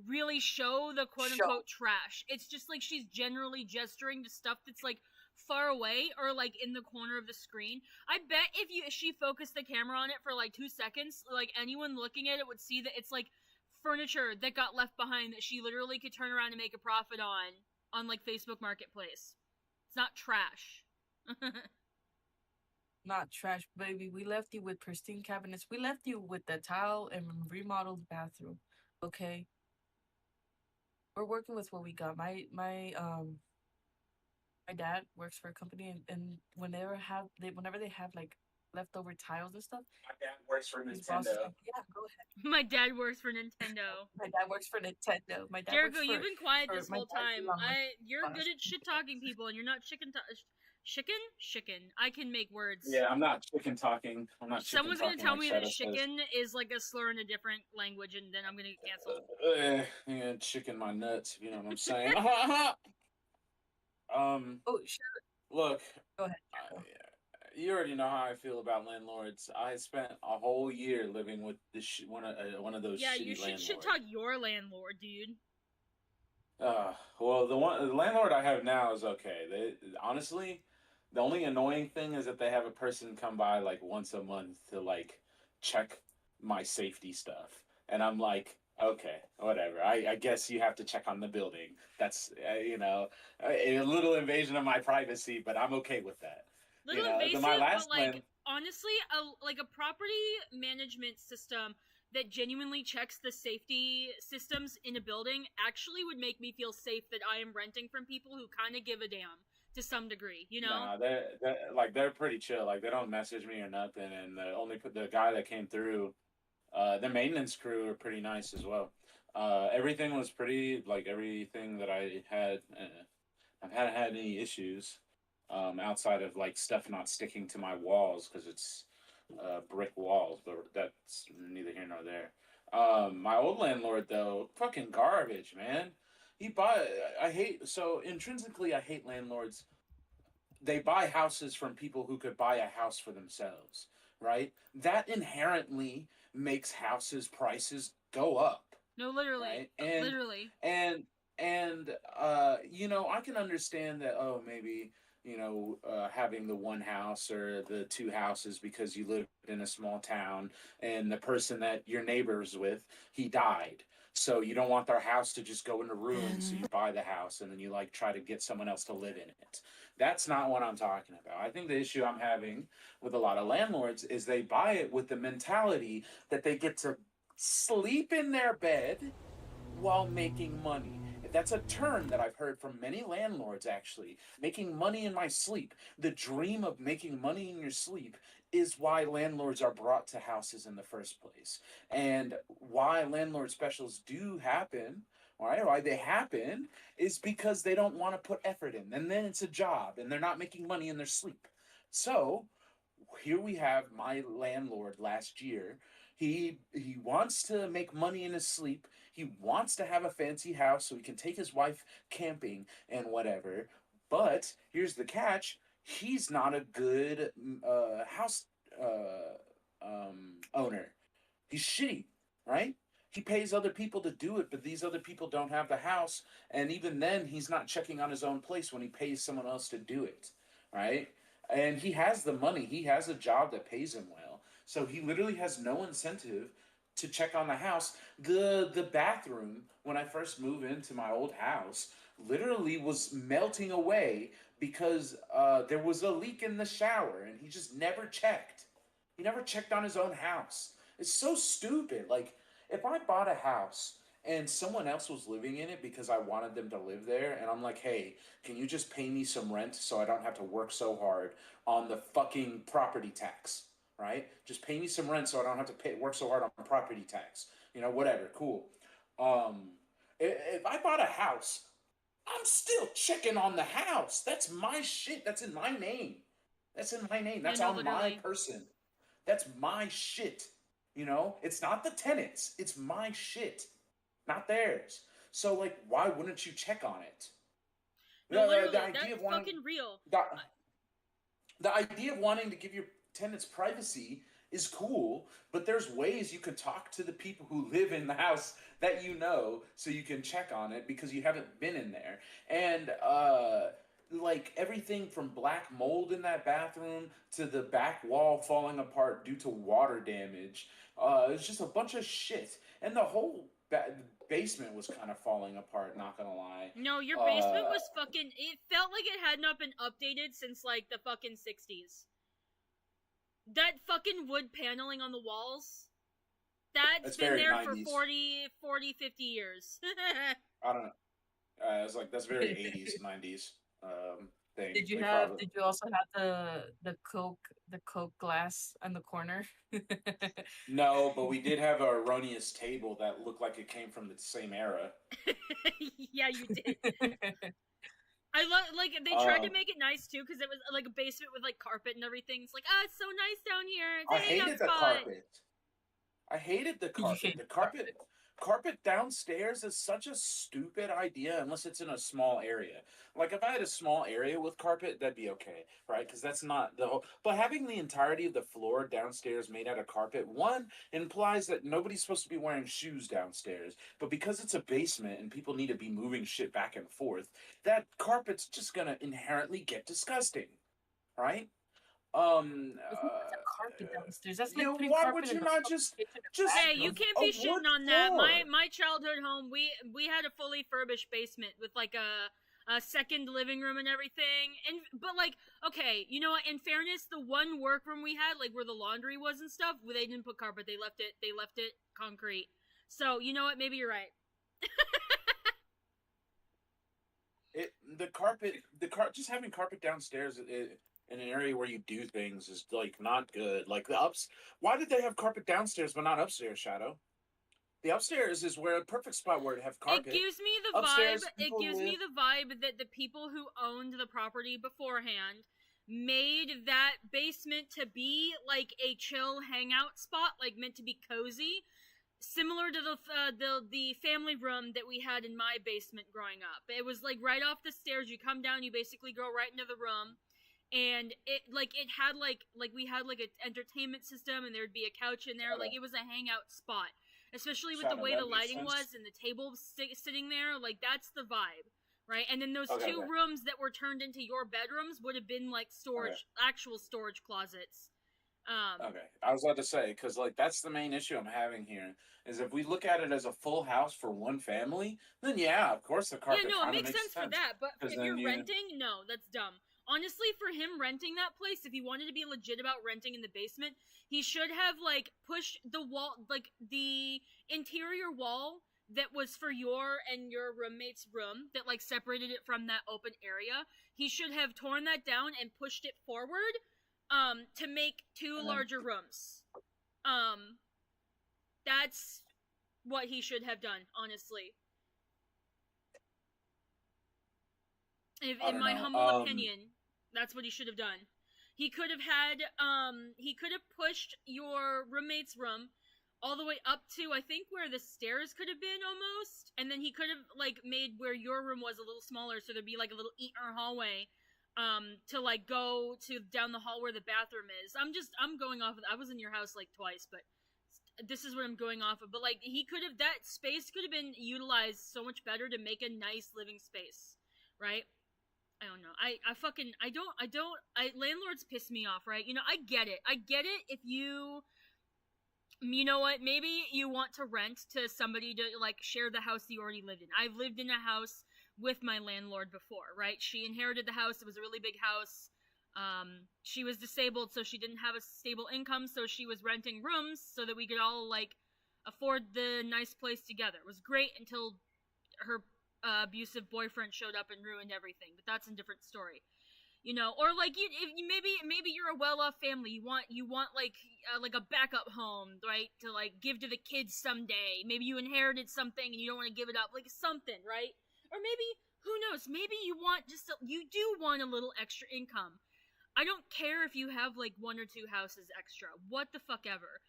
really show the quote-unquote trash. It's just, like, she's generally gesturing to stuff that's, like, far away or, like, in the corner of the screen. I bet if she focused the camera on it for, like, 2 seconds, like, anyone looking at it would see that it's, like, furniture that got left behind that she literally could turn around and make a profit on like, Facebook Marketplace. It's not trash. Not trash, baby. We left you with pristine cabinets. We left you with the tile and remodeled bathroom. Okay. We're working with what we got. My dad works for a company, and whenever they have like leftover tiles and stuff. My dad works for Nintendo. Yeah, go ahead. My dad works for Nintendo. My dad works for Nintendo. My dad Jericho, you've been quiet this whole time. You're good at shit talking people, and you're not chicken. I can make words. Yeah, I'm not chicken talking. Someone's gonna tell me that chicken is like a slur in a different language, and then I'm gonna get canceled. Yeah, chicken my nuts. You know what I'm saying? Oh, sure. Look. Go ahead. You already know how I feel about landlords. I spent a whole year living with one of those shitty landlords. Yeah, you should talk your landlord, dude. Well, the landlord I have now is okay. Honestly, the only annoying thing is that they have a person come by like once a month to like check my safety stuff, and I'm like, okay, whatever. I guess you have to check on the building. That's a little invasion of my privacy, but I'm okay with that. Little invasive, but like honestly, a property management system that genuinely checks the safety systems in a building actually would make me feel safe that I am renting from people who kind of give a damn. to some degree, you know? Nah, they're pretty chill. Like, they don't message me or nothing. And the guy that came through, the maintenance crew are pretty nice as well. Everything was pretty, like, everything that I had. I've had any issues, outside of like stuff not sticking to my walls because it's brick walls, but that's neither here nor there. My old landlord though, fucking garbage, man. He buy I hate so intrinsically I hate landlords. They buy houses from people who could buy a house for themselves, right? That inherently makes houses prices go up. No, literally. Right? And literally. you know, I can understand that, oh, maybe, you know, having the one house or the two houses because you live in a small town and the person that your neighbor's with, he died. So you don't want their house to just go into ruins, so you buy the house and then you like try to get someone else to live in it. That's not what I'm talking about. I think the issue I'm having with a lot of landlords is they buy it with the mentality that they get to sleep in their bed while making money. That's a term that I've heard from many landlords, actually. Making money in my sleep. The dream of making money in your sleep is why landlords are brought to houses in the first place. And why landlord specials do happen, right? Why they happen is because they don't want to put effort in. And then it's a job and they're not making money in their sleep. So here we have my landlord last year. He wants to make money in his sleep. He wants to have a fancy house so he can take his wife camping and whatever. But here's the catch: he's not a good house owner. He's shitty, right? He pays other people to do it, but these other people don't have the house, and even then, he's not checking on his own place when he pays someone else to do it, right? And he has the money. He has a job that pays him well. So he literally has no incentive to check on the house. The bathroom, when I first moved into my old house, literally was melting away because there was a leak in the shower and he just never checked. He never checked on his own house. It's so stupid. Like, if I bought a house and someone else was living in it because I wanted them to live there, and I'm like, hey, can you just pay me some rent so I don't have to work so hard on the fucking property tax, right? Just pay me some rent so I don't have to work so hard on property tax. You know, whatever, cool. If I bought a house, I'm still checking on the house. That's my shit. That's in my name. That's in my name. That's on my person. That's my shit. You know, it's not the tenants. It's my shit, not theirs. So, like, why wouldn't you check on it? No, literally, that's fucking real. The idea of wanting to give your tenants privacy is cool, but there's ways you could talk to the people who live in the house that you know so you can check on it because you haven't been in there. And, like, everything from black mold in that bathroom to the back wall falling apart due to water damage. It's just a bunch of shit. And the whole basement was kind of falling apart, not gonna lie. No, your basement was fucking... It felt like it had not been updated since, like, the fucking 60s. That fucking wood paneling on the walls, that's been there 90s. for 40, 50 years. I don't know. It's like, that's very 80s, 90s. Thing. Did you also have the Coke glass in the corner? No, but we did have a erroneous table that looked like it came from the same era. Yeah, you did. I love, like, they tried to make it nice too because it was like a basement with like carpet and everything. It's like, it's so nice down here. It's I hated the carpet. I hated the carpet. The carpet downstairs is such a stupid idea unless it's in a small area. Like, if I had a small area with carpet, that'd be okay, right? Because that's not the whole... But having the entirety of the floor downstairs made out of carpet, one, implies that nobody's supposed to be wearing shoes downstairs. But because it's a basement and people need to be moving shit back and forth, that carpet's just gonna inherently get disgusting, right? Carpet downstairs. That's like putting why carpet would you in not just Hey, you can't be shitting on that. My childhood home, we had a fully furnished basement with like a second living room and everything. But like, okay, you know what? In fairness, the one workroom we had, like where the laundry was and stuff, they didn't put carpet. They left it concrete. So you know what? Maybe you're right. Just having carpet downstairs in an area where you do things is like not good. Like why did they have carpet downstairs but not upstairs, Shadow? The upstairs is where a perfect spot where to have carpet. It gives me the upstairs, vibe. It gives me the vibe that the people who owned the property beforehand made that basement to be like a chill hangout spot, like meant to be cozy, similar to the family room that we had in my basement growing up. It was like right off the stairs. You come down, you basically go right into the room, and it had like we had like an entertainment system, and there'd be a couch in there. Like it was a hangout spot. Especially with the way the lighting was and the table sitting there, like that's the vibe, right? And then those two rooms that were turned into your bedrooms would have been like actual storage closets. Okay, I was about to say, because like that's the main issue I'm having here is if we look at it as a full house for one family, then yeah, of course the carpet. Yeah, no, it makes sense for that. But if you're renting, no, that's dumb. Honestly, for him renting that place, if he wanted to be legit about renting in the basement, he should have like pushed the wall, like the interior wall that was for your and your roommate's room that like separated it from that open area. He should have torn that down and pushed it forward to make two larger rooms. That's what he should have done, honestly. In my humble opinion, that's what he should have done. He could have pushed your roommate's room all the way up to, I think, where the stairs could have been almost, and then he could have like made where your room was a little smaller, so there'd be like a little eater hallway to like go to down the hall where the bathroom is. I'm going off of, I was in your house like twice, but this is what I'm going off of. But like that space could have been utilized so much better to make a nice living space, right? I don't know. Landlords piss me off, right? You know, I get it if you know what, maybe you want to rent to somebody to like share the house you already lived in. I've lived in a house with my landlord before, right? She inherited the house. It was a really big house. She was disabled, so she didn't have a stable income, so she was renting rooms so that we could all like afford the nice place together. It was great until her abusive boyfriend showed up and ruined everything, but that's a different story, you know. Or like maybe you're a well-off family, you want like a backup home, right, to like give to the kids someday. Maybe you inherited something and you don't want to give it up, like something, right? Or maybe, who knows, maybe you do want a little extra income. I don't care if you have like one or two houses extra, what the fuck ever.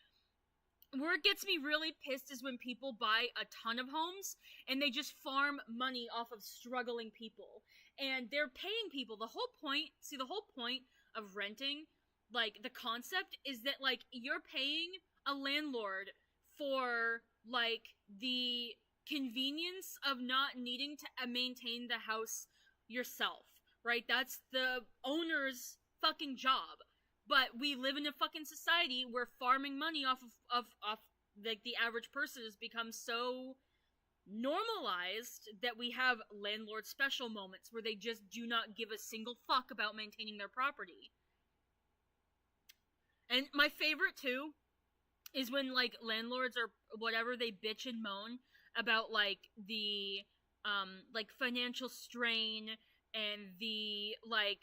Where it gets me really pissed is when people buy a ton of homes and they just farm money off of struggling people. And they're paying people. The whole point of renting, like, the concept is that, like, you're paying a landlord for, like, the convenience of not needing to maintain the house yourself, right? That's the owner's fucking job. But we live in a fucking society where farming money off like the average person has become so normalized that we have landlord special moments where they just do not give a single fuck about maintaining their property. And my favorite too is when like landlords or whatever, they bitch and moan about like the like financial strain and the like,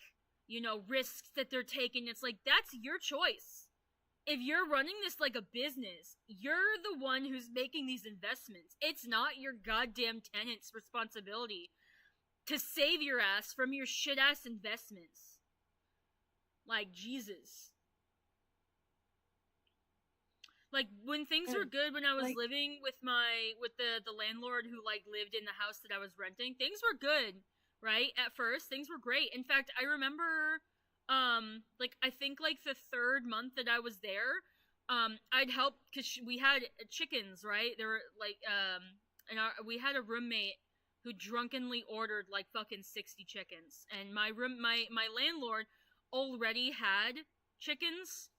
you know, risks that they're taking. It's like, that's your choice. If you're running this like a business, you're the one who's making these investments. It's not your goddamn tenant's responsibility to save your ass from your shit ass investments. Like, Jesus. Like, when things were good, when I was living with the landlord who like lived in the house that I was renting, things were good. Right? At first, things were great. In fact, I remember, like, I think, like, the third month that I was there, I'd help, because we had chickens, right? There were, like, we had a roommate who drunkenly ordered, like, fucking 60 chickens. And my landlord already had chickens.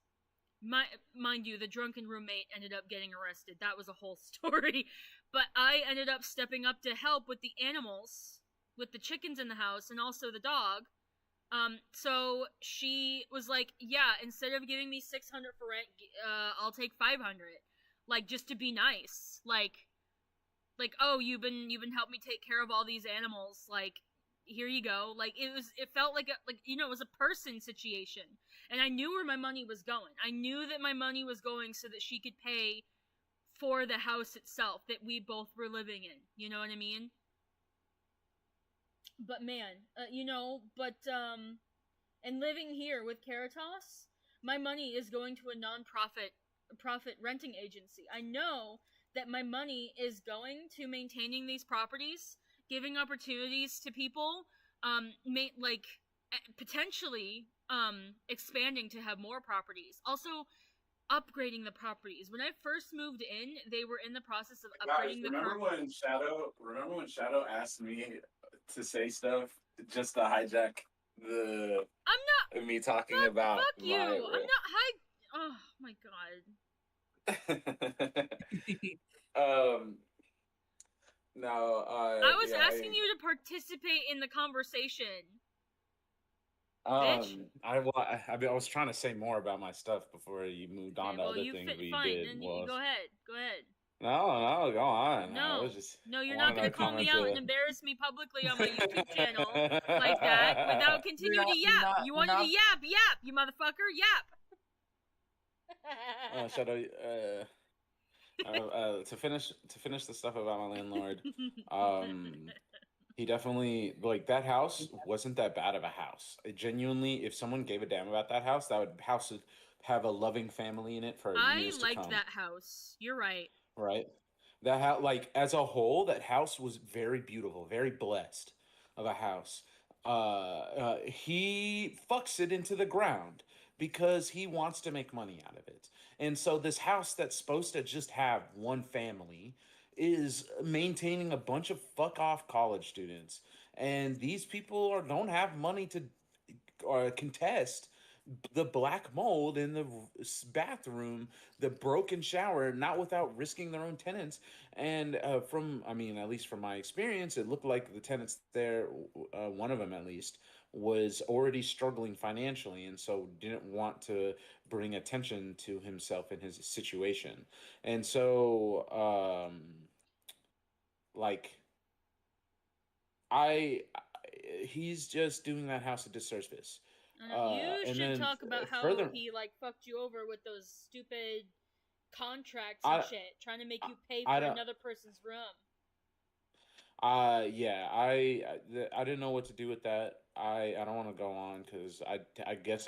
Mind you, the drunken roommate ended up getting arrested. That was a whole story. But I ended up stepping up to help with the animals, with the chickens in the house, and also the dog. So she was like, yeah, instead of giving me $600 for rent, I'll take $500. Like, just to be nice. Like, oh, you've been helping me take care of all these animals. Like, here you go. Like, it felt like it was a person situation. And I knew where my money was going. I knew that my money was going so that she could pay for the house itself that we both were living in. You know what I mean? But man, and living here with Caritas, my money is going to a profit renting agency. I know that my money is going to maintaining these properties, giving opportunities to people, potentially expanding to have more properties. Also, upgrading the properties. When I first moved in, they were in the process of upgrading the Remember when Shadow asked me to say stuff just to hijack me talking about fuck you. I'm not oh my god. No, I was asking you to participate in the conversation. Bitch. I was trying to say more about my stuff before you moved on to other things we did. Then go ahead. Go ahead. No, go on. No, you're not going to call me out and embarrass me publicly on my YouTube channel like that without continuing to yap. You wanted to yap, you motherfucker, yap. Shadow, to finish the stuff about my landlord, he definitely, like, that house wasn't that bad of a house. Genuinely, if someone gave a damn about that house would have a loving family in it for years to come. I liked that house. You're right. Right? That house, like, as a whole, that house was very beautiful, very blessed of a house. He fucks it into the ground because he wants to make money out of it. And so this house that's supposed to just have one family is maintaining a bunch of fuck off college students. And these people don't have money to contest the black mold in the bathroom, the broken shower, not without risking their own tenants. And at least from my experience, it looked like the tenants there, one of them at least, was already struggling financially, and so didn't want to bring attention to himself and his situation. And so, like, he's just doing that house a disservice. You should talk about how he fucked you over with those stupid contracts and shit, trying to make you pay for another person's room. Yeah, I didn't know what to do with that. I don't want to go on because I guess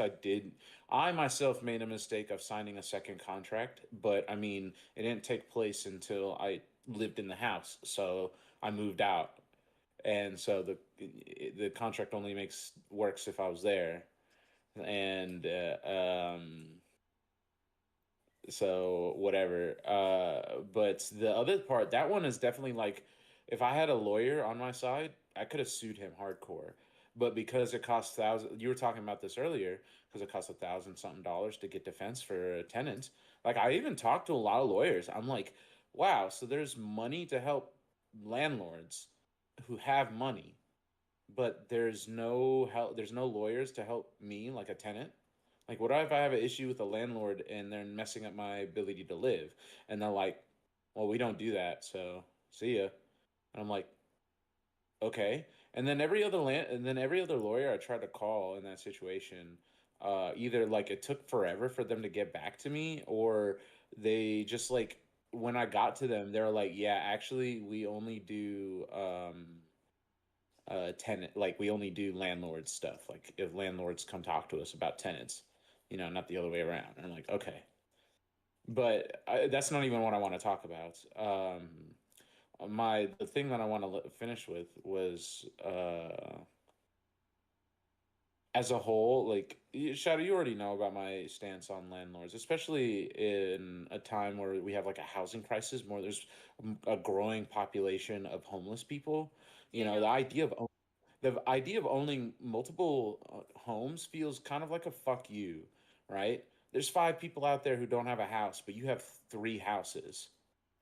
I myself made a mistake of signing a second contract, but I mean, it didn't take place until I lived in the house, so I moved out, and so the contract only works if I was there. And so whatever. But the other part, that one is definitely like, if I had a lawyer on my side, I could have sued him hardcore. But because it costs you were talking about this earlier, because it costs $1,000 something to get defense for a tenant. Like, I even talked to a lot of lawyers. I'm like, wow, so there's money to help landlords who have money, but there's no lawyers to help me, like a tenant. Like, what if I have an issue with a landlord and they're messing up my ability to live? And they're like, well, we don't do that, so see ya. And I'm like, okay. And then every other lawyer I tried to call in that situation, either like it took forever for them to get back to me, or they just, like, when I got to them, they're like, yeah, actually, we only do tenant, like, we only do landlord stuff. Like, if landlords come talk to us about tenants, not the other way around. And I'm like, okay, but that's not even what I want to talk about. The thing that I want to finish with was, as a whole, like, Shadow, you already know about my stance on landlords, especially in a time where we have like a housing crisis, there's a growing population of homeless people. The idea of owning multiple homes feels kind of like a fuck you, right? There's 5 people out there who don't have a house, but you have 3 houses,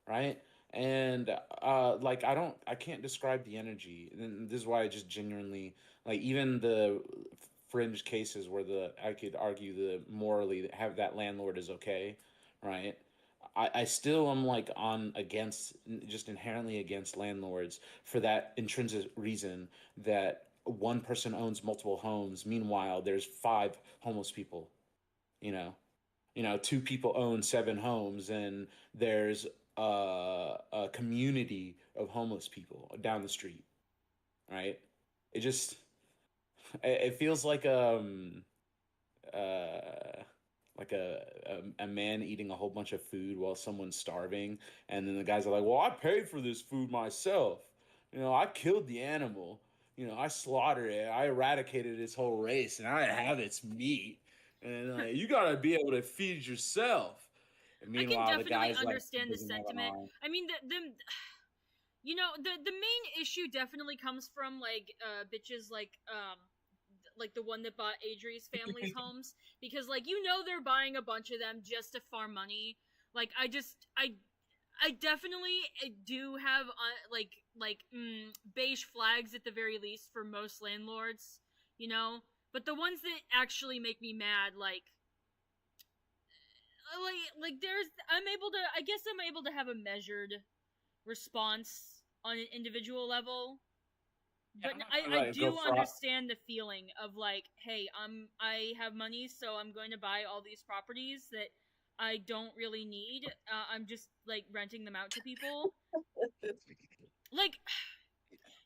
right? And I can't describe the energy. And this is why I just genuinely, like, even the fringe cases where I could argue the morally have that landlord is okay, right? I still am like just inherently against landlords for that intrinsic reason that one person owns multiple homes. Meanwhile, there's 5 homeless people. You know, 2 people own 7 homes, and there's a community of homeless people down the street. Right? It just it feels uh like a man eating a whole bunch of food while someone's starving, and then the guys are like, "Well, I paid for this food myself. I killed the animal. I slaughtered it. I eradicated its whole race, and I have its meat. And you gotta be able to feed yourself." And I can meanwhile, the definitely guy's like understand the doesn't have an sentiment. arm. I mean, the main issue definitely comes from like bitches like the one that bought Adri's family's homes, because like they're buying a bunch of them just to farm money. Like I definitely do have beige flags at the very least for most landlords, but the ones that actually make me mad, I guess I'm able to have a measured response on an individual level. But I do understand the feeling of like, hey, I have money, so I'm going to buy all these properties that I don't really need. I'm just like renting them out to people. Like,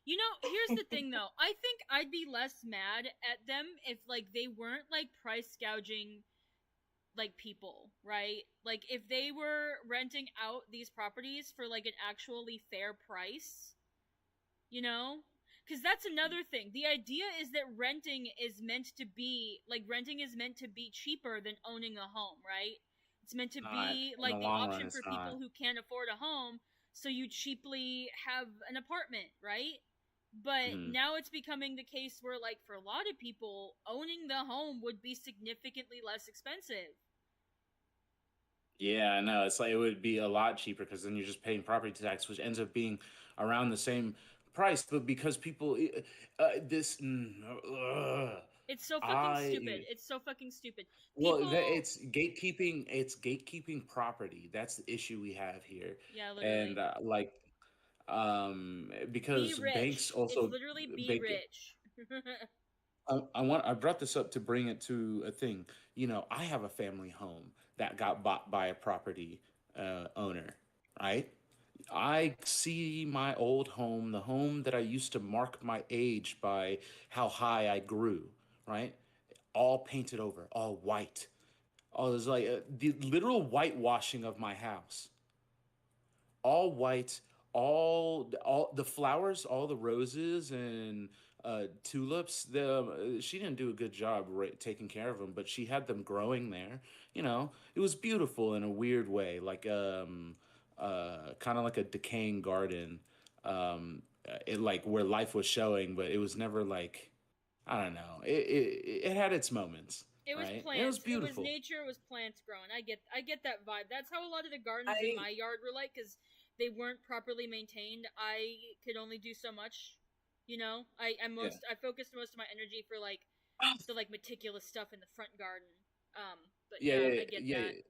here's the thing though. I think I'd be less mad at them if like they weren't like price gouging like people, right? Like if they were renting out these properties for like an actually fair price, because that's another thing. The idea is that renting is meant to be cheaper than owning a home, right? It's meant to be like the option for people who can't afford a home, so you cheaply have an apartment, right? But now it's becoming the case where like for a lot of people, owning the home would be significantly less expensive. Yeah, I know. It's like it would be a lot cheaper because then you're just paying property tax, which ends up being around the same price. But because people, this, it's so fucking stupid. It's so fucking stupid. It's gatekeeping. It's gatekeeping property. That's the issue we have here. Yeah, literally. And because be rich. banks also it's literally be rich. I brought this up to bring it to a thing. I have a family home that got bought by a property owner, right? I see my old home, the home that I used to mark my age by how high I grew, right? All painted over, all white. Oh, it was like the literal whitewashing of my house. All white, all the flowers, all the roses and tulips. She didn't do a good job taking care of them, but she had them growing there. It was beautiful in a weird way, like kind of like a decaying garden, it like where life was showing, but it was never like, I don't know. It had its moments. It was right? plants. It was beautiful. It was nature. It was plants growing. I get that vibe. That's how a lot of the gardens in my yard were like, because they weren't properly maintained. I could only do so much. I focused most of my energy for like the like meticulous stuff in the front garden. But I get that.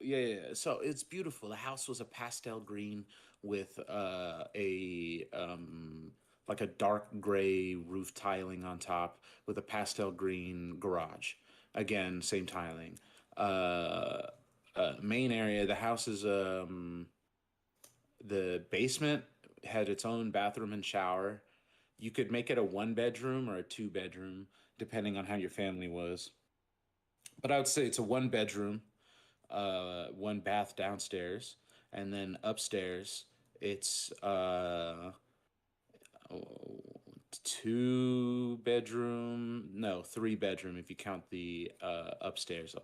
Yeah. So it's beautiful. The house was a pastel green with like a dark gray roof tiling on top with a pastel green garage. Again, same tiling. Main area. The house is the basement had its own bathroom and shower. You could make it a 1 bedroom or a 2 bedroom, depending on how your family was. But I would say it's a 1 bedroom, 1 bath downstairs, and then upstairs it's 2 bedroom, no, 3 bedroom if you count the upstairs.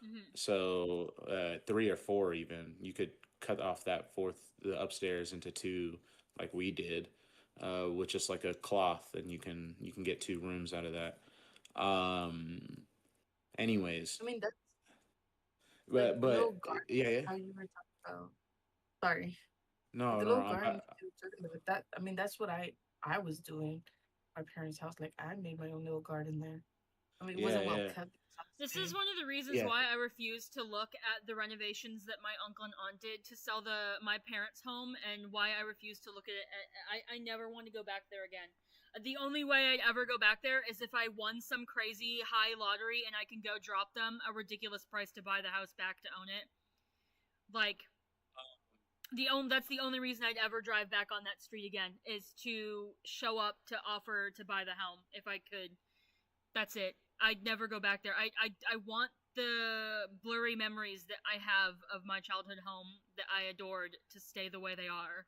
Mm-hmm. So 3 or 4 even. You could cut off that the upstairs into 2, like we did, with just like a cloth, and you can get 2 rooms out of that. Anyways, I mean that's but garden, yeah. How you were talking about? Sorry. No, The no, little I'm, garden you were talking about, that. I mean that's what I was doing. My parents' house, like I made my own little garden there. I mean, it wasn't well kept. This is one of the reasons why I refused to look at the renovations that my uncle and aunt did to sell my parents' home, and why I refused to look at it. I never want to go back there again. The only way I'd ever go back there is if I won some crazy high lottery and I can go drop them a ridiculous price to buy the house back to own it. Like, that's the only reason I'd ever drive back on that street again, is to show up to offer to buy the home if I could. That's it. I'd never go back there. I want the blurry memories that I have of my childhood home that I adored to stay the way they are.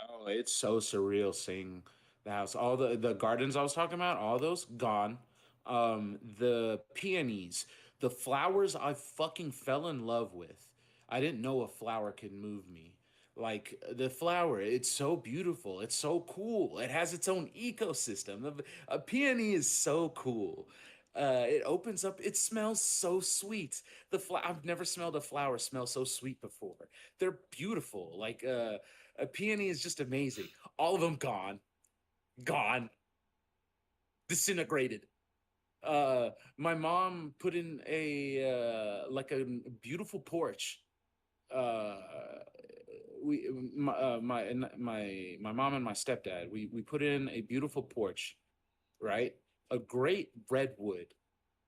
Oh, it's so surreal seeing the house. All the gardens I was talking about, all those gone. The peonies, the flowers I fucking fell in love with. I didn't know a flower could move me. Like the flower, it's so beautiful. It's so cool. It has its own ecosystem. A peony is so cool. It opens up. It smells so sweet. I've never smelled a flower smell so sweet before. They're beautiful. Like a peony is just amazing. All of them gone, disintegrated. My mom put in a like a beautiful porch. Uh, we my mom and my stepdad, we put in a beautiful porch, right? A great redwood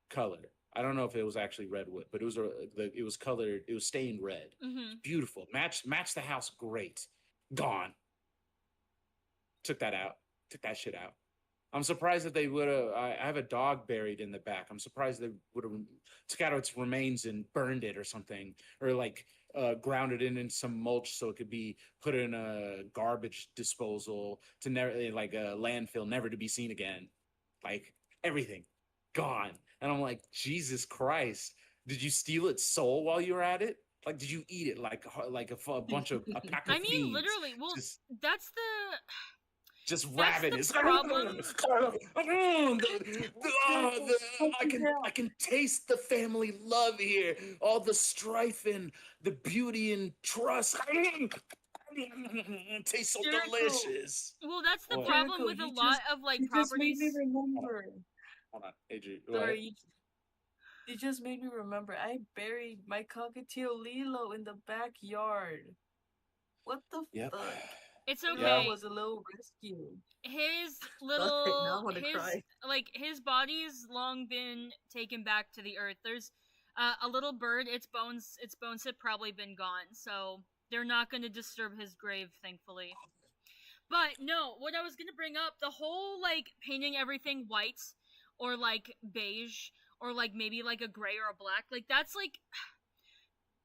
color. I don't know if it was actually redwood, but it was colored. It was stained red. Mm-hmm. Beautiful. Matched the house great. Gone. Took that out. Took that shit out. I'm surprised that they would have. I have a dog buried in the back. I'm surprised they would have took out its remains and burned it or something, or like ground it in some mulch so it could be put in a garbage disposal to never, like a landfill, never to be seen again. Like everything gone. And I'm like, Jesus Christ! Did you steal its soul while you were at it? Like, did you eat it like a bunch of a pack of I mean, fiends? literally. Well, that's the. Just That's ravenous. the problem. I can taste the family love here. All the strife and the beauty and trust. It tastes so delicious. Well, that's the problem with a lot of like properties. Just made me remember. Hold on, Adrian. Sorry, you just made me remember. I buried my cockatiel Lilo in the backyard. What the fuck? It's okay. That was a little rescue. His little his body's long been taken back to the earth. There's a little bird. Its bones have probably been gone, so they're not going to disturb his grave, thankfully. But no, what I was going to bring up, the whole like painting everything white or like beige or like maybe like a gray or a black, like that's like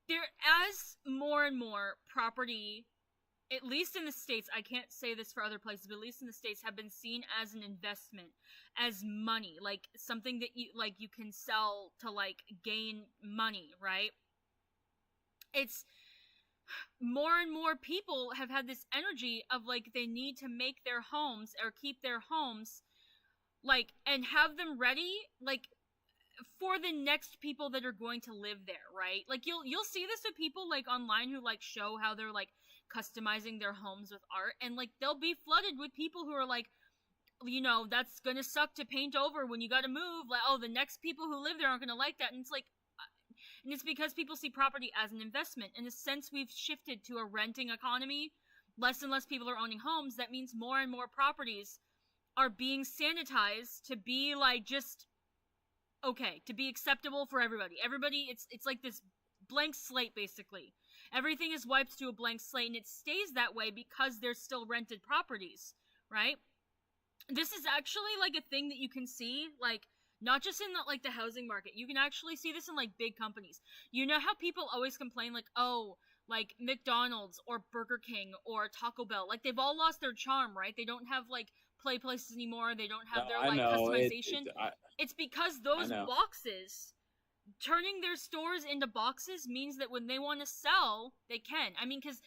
there, as more and more property, at least in the States, I can't say this for other places, but at least in the States, have been seen as an investment, as money, like something that you can sell to like gain money, right? It's more and more people have had this energy of like they need to make their homes or keep their homes like and have them ready like for the next people that are going to live there, right? Like you'll see this with people like online who like show how they're like customizing their homes with art, and like they'll be flooded with people who are like, you know, that's gonna suck to paint over when you gotta move, like, oh, the next people who live there aren't gonna like that. And it's like, and it's because people see property as an investment. In a sense, we've shifted to a renting economy. Less and less people are owning homes. That means more and more properties are being sanitized to be like just okay, to be acceptable for everybody. It's like this blank slate, basically. Everything is wiped to a blank slate, and it stays that way because they're still rented properties, right? This is actually like a thing that you can see, like not just in the housing market. You can actually see this in like big companies. You know how people always complain like, oh, like McDonald's or Burger King or Taco Bell, like they've all lost their charm, right? They don't have like play places anymore. They don't have their like customization. It's because those boxes, turning their stores into boxes means that when they want to sell, they can. I mean, because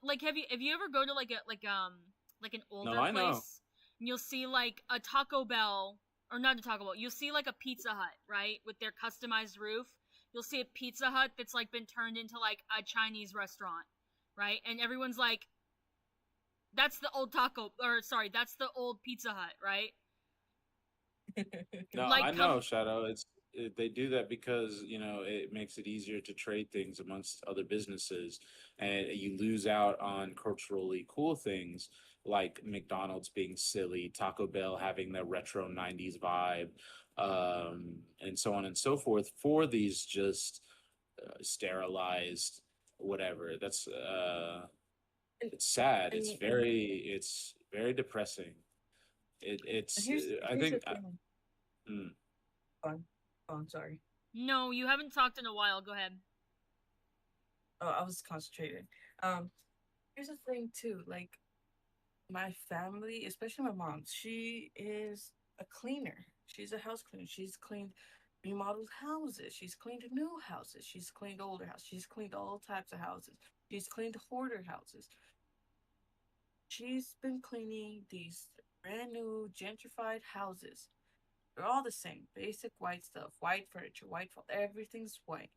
like have you ever go to like an older place and you'll see like a Taco Bell, or not a Taco Bell, you'll see like a Pizza Hut, right, with their customized roof. You'll see a Pizza Hut that's like been turned into like a Chinese restaurant, right? And everyone's like, that's the old that's the old Pizza Hut, right? No, like, I know, Shadow. They do that because, you know, it makes it easier to trade things amongst other businesses, and you lose out on culturally cool things like McDonald's being silly, Taco Bell having the retro 90s vibe, and so on and so forth for these just sterilized whatever. That's it's sad. It's very depressing. It's I here's the think thing. Go on, sorry. No, you haven't talked in a while. Go ahead. Oh, I was concentrating. Here's the thing too. Like my family, especially my mom, she is a cleaner. She's a house cleaner. She's cleaned remodeled houses. She's cleaned new houses. She's cleaned older houses. She's cleaned all types of houses. She's cleaned hoarder houses. She's been cleaning these brand new gentrified houses. They're all the same, basic white stuff, white furniture, everything's white,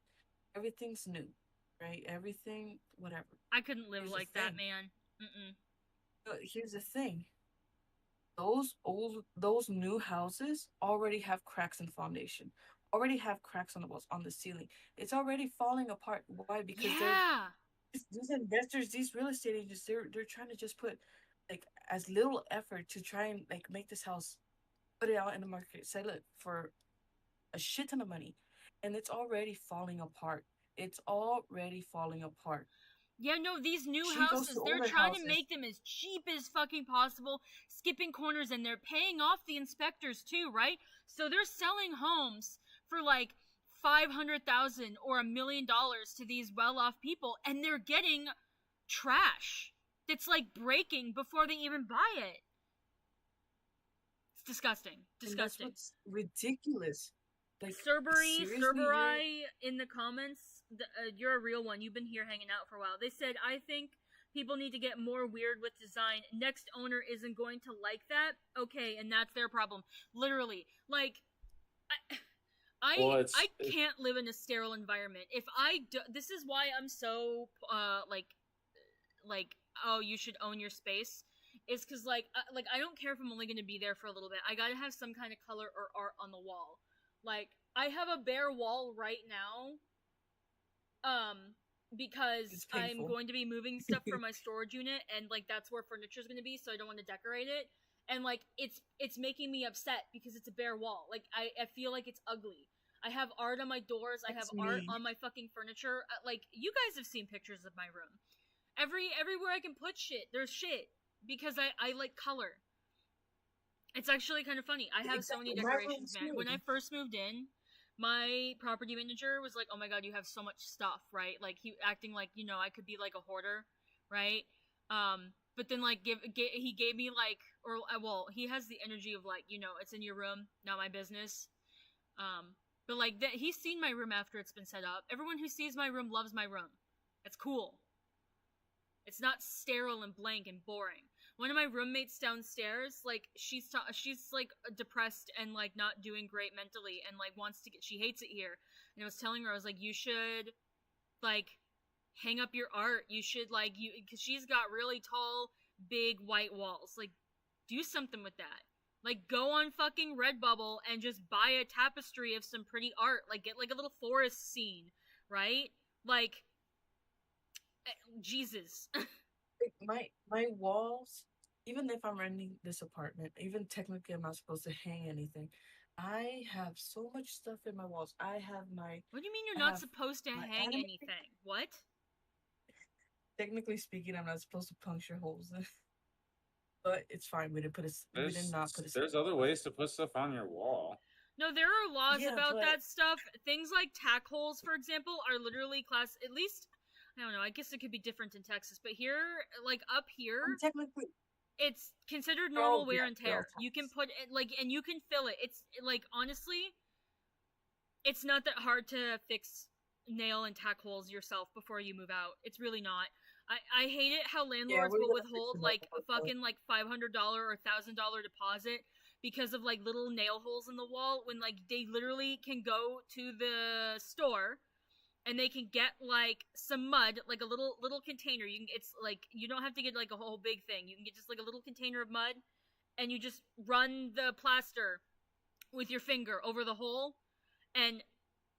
everything's new, right? Everything, whatever. I couldn't live like that, man. But here's the thing: those new houses already have cracks in foundation, already have cracks on the walls, on the ceiling. It's already falling apart. Why? Because these investors, these real estate agents, they're trying to just put like as little effort to try and like make this house, put it out in the market, sell it for a shit ton of money, and it's already falling apart. It's already falling apart. Yeah, no, these new houses, they're trying to make them as cheap as fucking possible, skipping corners, and they're paying off the inspectors too, right? So they're selling homes for like $500,000 or $1 million to these well-off people, and they're getting trash that's like breaking before they even buy it. It's disgusting. Disgusting. And that's what's ridiculous. Like, Cerberus in the comments, you're a real one. You've been here hanging out for a while. They said, I think people need to get more weird with design. Next owner isn't going to like that. Okay, and that's their problem. Literally. Like, I can't live in a sterile environment. If I do, this is why I'm so, like, oh, you should own your space. It's because, like, I don't care if I'm only going to be there for a little bit. I gotta have some kind of color or art on the wall. Like, I have a bare wall right now, because I'm going to be moving stuff from my storage unit, and, like, that's where furniture's gonna be, so I don't want to decorate it, and, like, it's making me upset, because it's a bare wall. Like, I feel like it's ugly. I have art on my doors, I have art on my fucking furniture, like, you guys have seen pictures of my room. Everywhere I can put shit, there's shit, because I like color. It's actually kind of funny. I have so many decorations, man. When I first moved in, my property manager was like, oh my god, you have so much stuff, right? Like, he acting like, you know, I could be like a hoarder, right? But then, like, he gave me, like, well, he has the energy of, like, you know, it's in your room, not my business. But, like, he's seen my room after it's been set up. Everyone who sees my room loves my room. It's cool. It's not sterile and blank and boring. One of my roommates downstairs, like, she's like depressed and like not doing great mentally, and like she hates it here. And I was telling her, I was like, you should like hang up your art. You should like because she's got really tall, big white walls. Like, do something with that. Like, go on fucking Redbubble and just buy a tapestry of some pretty art. Like, get like a little forest scene, right? Like, Jesus. my walls, even if I'm renting this apartment, even technically I'm not supposed to hang anything. I have so much stuff in my walls. I have my. What do you mean you're not supposed to hang anything? What? Technically speaking, I'm not supposed to puncture holes in. But it's fine. We did not put a. There's other ways to put stuff on your wall. No, there are laws about that stuff. Things like tack holes, for example, are literally at least, I don't know, I guess it could be different in Texas, but here, like, up here, technically, it's considered normal wear and tear. You can put it, like, and you can fill it. It's, like, honestly, it's not that hard to fix nail and tack holes yourself before you move out. It's really not. I hate it how landlords will withhold, like, a fucking, like, $500 or $1,000 deposit because of, like, little nail holes in the wall, when, like, they literally can go to the store and they can get, like, some mud, like a little container. It's like, you don't have to get, like, a whole big thing. You can get just, like, a little container of mud, and you just run the plaster with your finger over the hole, and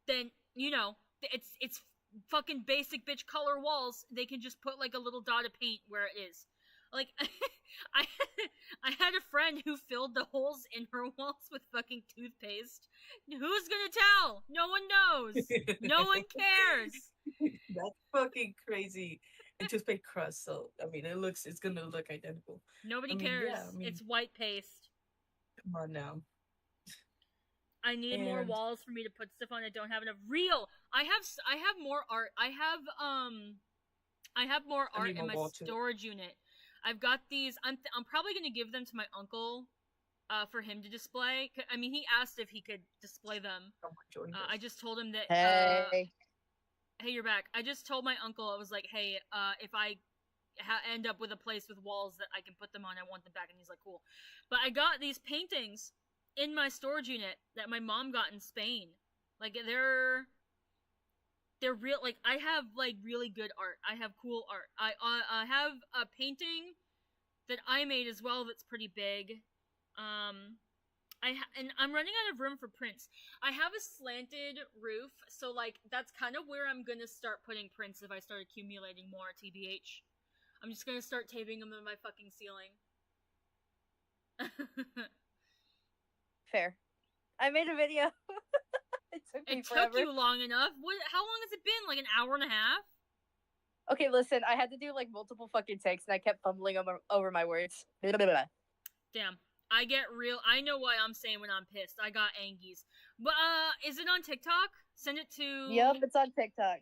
then, you know, it's fucking basic bitch color walls. They can just put, like, a little dot of paint where it is. Like, I I had a friend who filled the holes in her walls with fucking toothpaste. Who's gonna tell? No one knows. No one cares. That's fucking crazy. And toothpaste crust, so I mean, it's gonna look identical. Nobody I mean, cares. yeah, I mean, It's white paste. come on now. I need more And walls for me to put stuff on. I don't have enough. Real. I have more art. I have more I art need in more my wall too. storage unit. I've got these. I'm probably gonna give them to my uncle, for him to display. I mean, he asked if he could display them. I just told him that. Hey. Hey, you're back. I just told my uncle, I was like, hey, if I end up with a place with walls that I can put them on, I want them back. And he's like, cool. But I got these paintings in my storage unit that my mom got in Spain. Like, they're real. Like, I have, like, really good art. I have cool art. I have a painting that I made as well that's pretty big. And I'm running out of room for prints. I have a slanted roof, so like that's kind of where I'm gonna start putting prints if I start accumulating more. TBH, I'm just gonna start taping them in my fucking ceiling. Fair. I made a video. It took me forever. Took you long enough. How long has it been? Like an hour and a half? Okay, listen. I had to do like multiple fucking takes, and I kept fumbling over my words. Damn. I get real. I know what I'm saying when I'm pissed. I got angies. But is it on TikTok? Send it to. Yep, it's on TikTok.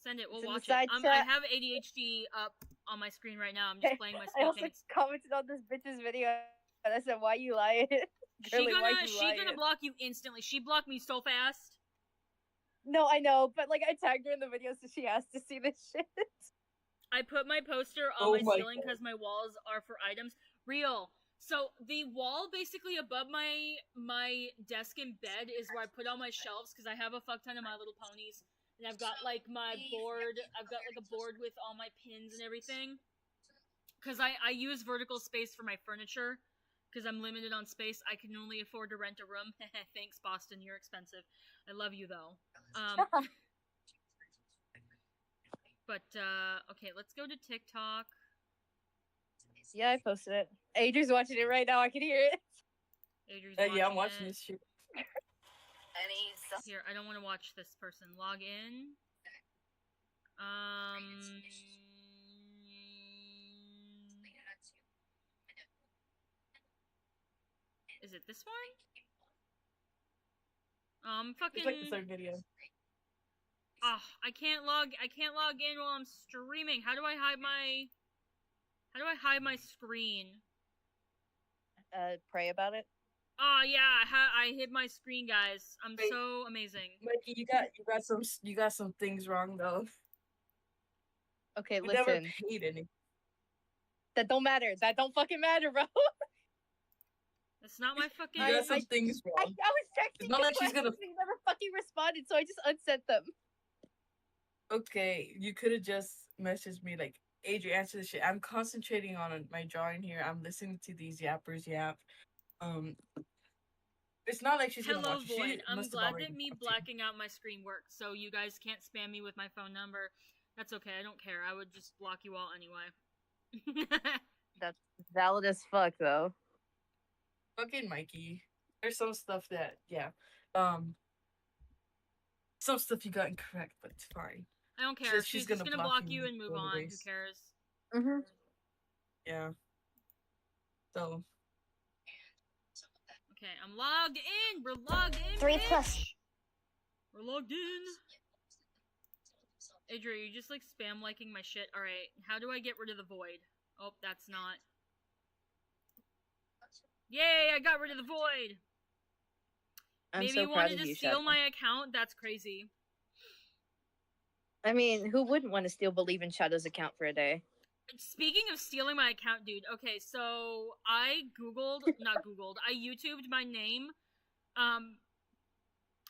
Send it. We'll It's in watch the it. side I chat. have ADHD up on my screen right now. I'm just playing my I also paints. commented on this bitch's video, and I said, "Why you lying?" Girly, She gonna block you instantly. She blocked me so fast. No, I know, but like I tagged her in the video, so she has to see this shit. I put my poster on my ceiling because my walls are for items. Real. So the wall basically above my desk and bed is where I put all my shelves because I have a fuck ton of My Little Ponies, and I've got like my board. I've got like a board with all my pins and everything. Because I use vertical space for my furniture because I'm limited on space. I can only afford to rent a room. Thanks, Boston. You're expensive. I love you though. But okay, let's go to TikTok. Yeah, I posted it. Adrian's watching it right now. I can hear it. Yeah, I'm watching this shit. Here, I don't want to watch this person. Log in. Is it this one? Fucking. It's like the third video. Oh, I can't log in while I'm streaming. How do I hide my screen? Pray about it. Oh yeah, I hid my screen, guys. I'm so amazing. Mikey, you got some things wrong though. Okay, We never listen. paid any. That don't matter. That don't fucking matter, bro. That's not my fucking. You got some things wrong. I was texting It's not like she's gonna. He never fucking responded, so I just unsent them. Okay, you could have just messaged me like, Adrian, answer this shit. I'm concentrating on my drawing here. I'm listening to these yappers yap. It's not like she's gonna Hello, watch it. Void. I'm glad that me blacking out my screen worked, so you guys can't spam me with my phone number. That's okay. I don't care. I would just block you all anyway. That's valid as fuck, though. Fucking Mikey. There's some stuff that, yeah. Some stuff you got incorrect, but it's fine. I don't care. She's just gonna block you and move on. Anyways. Who cares? Mm-hmm. Yeah. So. Okay, I'm logged in. We're logged in. 3+. Bitch. We're logged in. Adria, you just like spam liking my shit. All right, how do I get rid of the void? Oh, that's not. Yay! I got rid of the void. Maybe so you proud wanted of to you, steal Shadow. my account. That's crazy. I mean, who wouldn't want to still believe in Shadow's account for a day? Speaking of stealing my account, dude. Okay, so I I YouTubed my name,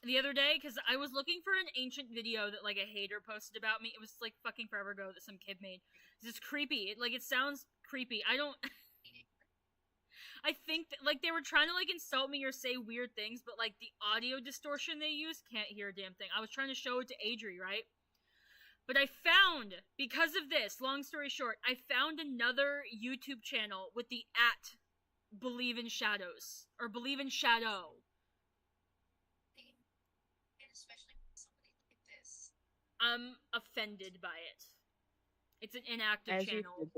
the other day because I was looking for an ancient video that like a hater posted about me. It was like fucking forever ago that some kid made. It's creepy. It sounds creepy. I don't. I think that, like they were trying to like insult me or say weird things, but like the audio distortion they use can't hear a damn thing. I was trying to show it to Adri, right? But I found, because of this, long story short, I found another YouTube channel with the @Believe in Shadows or Believe in Shadow. I'm offended by it. It's an inactive channel.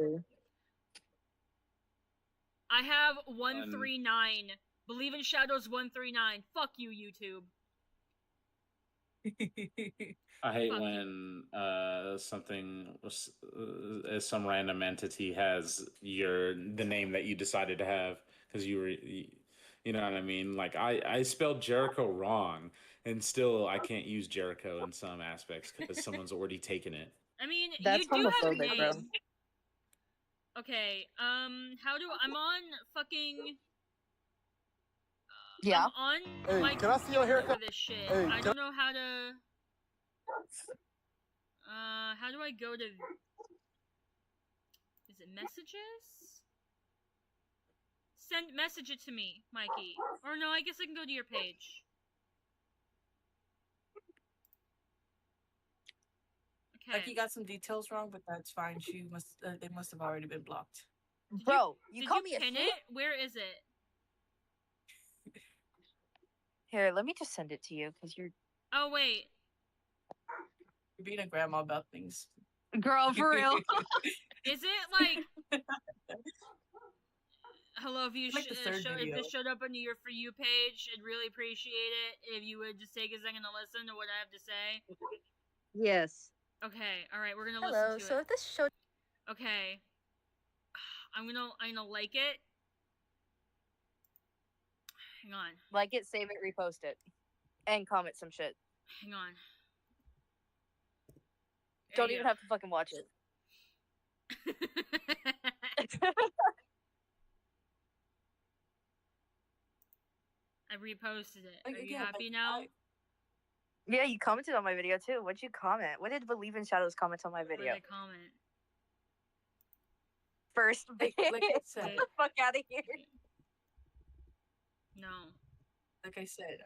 I have 139. Believe in Shadows 139. Fuck you, YouTube. I hate when something, some random entity has the name that you decided to have because you know what I mean? Like I spelled Jericho wrong, and still I can't use Jericho in some aspects because someone's already taken it. I mean, That's you do have a homophobic, name. bro. Okay, I'm on fucking... Yeah. I'm on Hey, my can I see your computer haircut? for this shit. Hey, I don't know how to... how do I go to... Is it messages? Message it to me, Mikey. Or no, I guess I can go to your page. Okay. Like, he got some details wrong, but that's fine. They must have already been blocked. Bro, you call me a pin shit? it? Where is it? Here, let me just send it to you because you're. Oh wait. You're being a grandma about things. Girl, for real. Is it like? Hello, if you Like the third if video. this showed up on your For You page, I'd really appreciate it if you would just take a second to listen to what I have to say. Yes. Okay, all right, we're gonna Hello. listen to So it. if this showed. Okay, I'm gonna like it. Hang on. Like it, save it, repost it, and comment some shit. Hang on. Don't even have to fucking watch it. I reposted it. Like, Are you again, happy like, now? Yeah, you commented on my video too. What'd you comment? What did Believe in Shadows comment on my What did video? I comment? Like I said, Get the fuck out of here. No. like I said,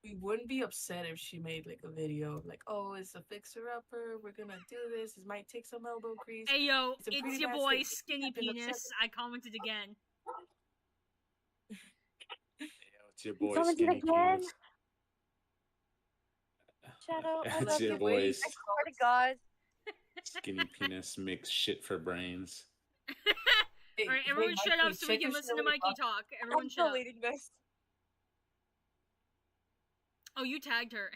we wouldn't be upset if she made like a video of like, oh, it's a fixer-upper. We're gonna do this. It might take some elbow grease. Hey yo, It's a it's pretty your bad boy thing. Skinny I've been upset. Penis. I commented again. It's your boy Commented Skinny again? Penis. Shadow, I It's love your you. boy I swear to God. Skinny Penis mix shit for brains. Hey, Alright, hey, everyone shut Mikey, up so we check can your listen to story, Mikey bro. talk. Everyone I'm shut up. deleting this. Oh, you tagged her.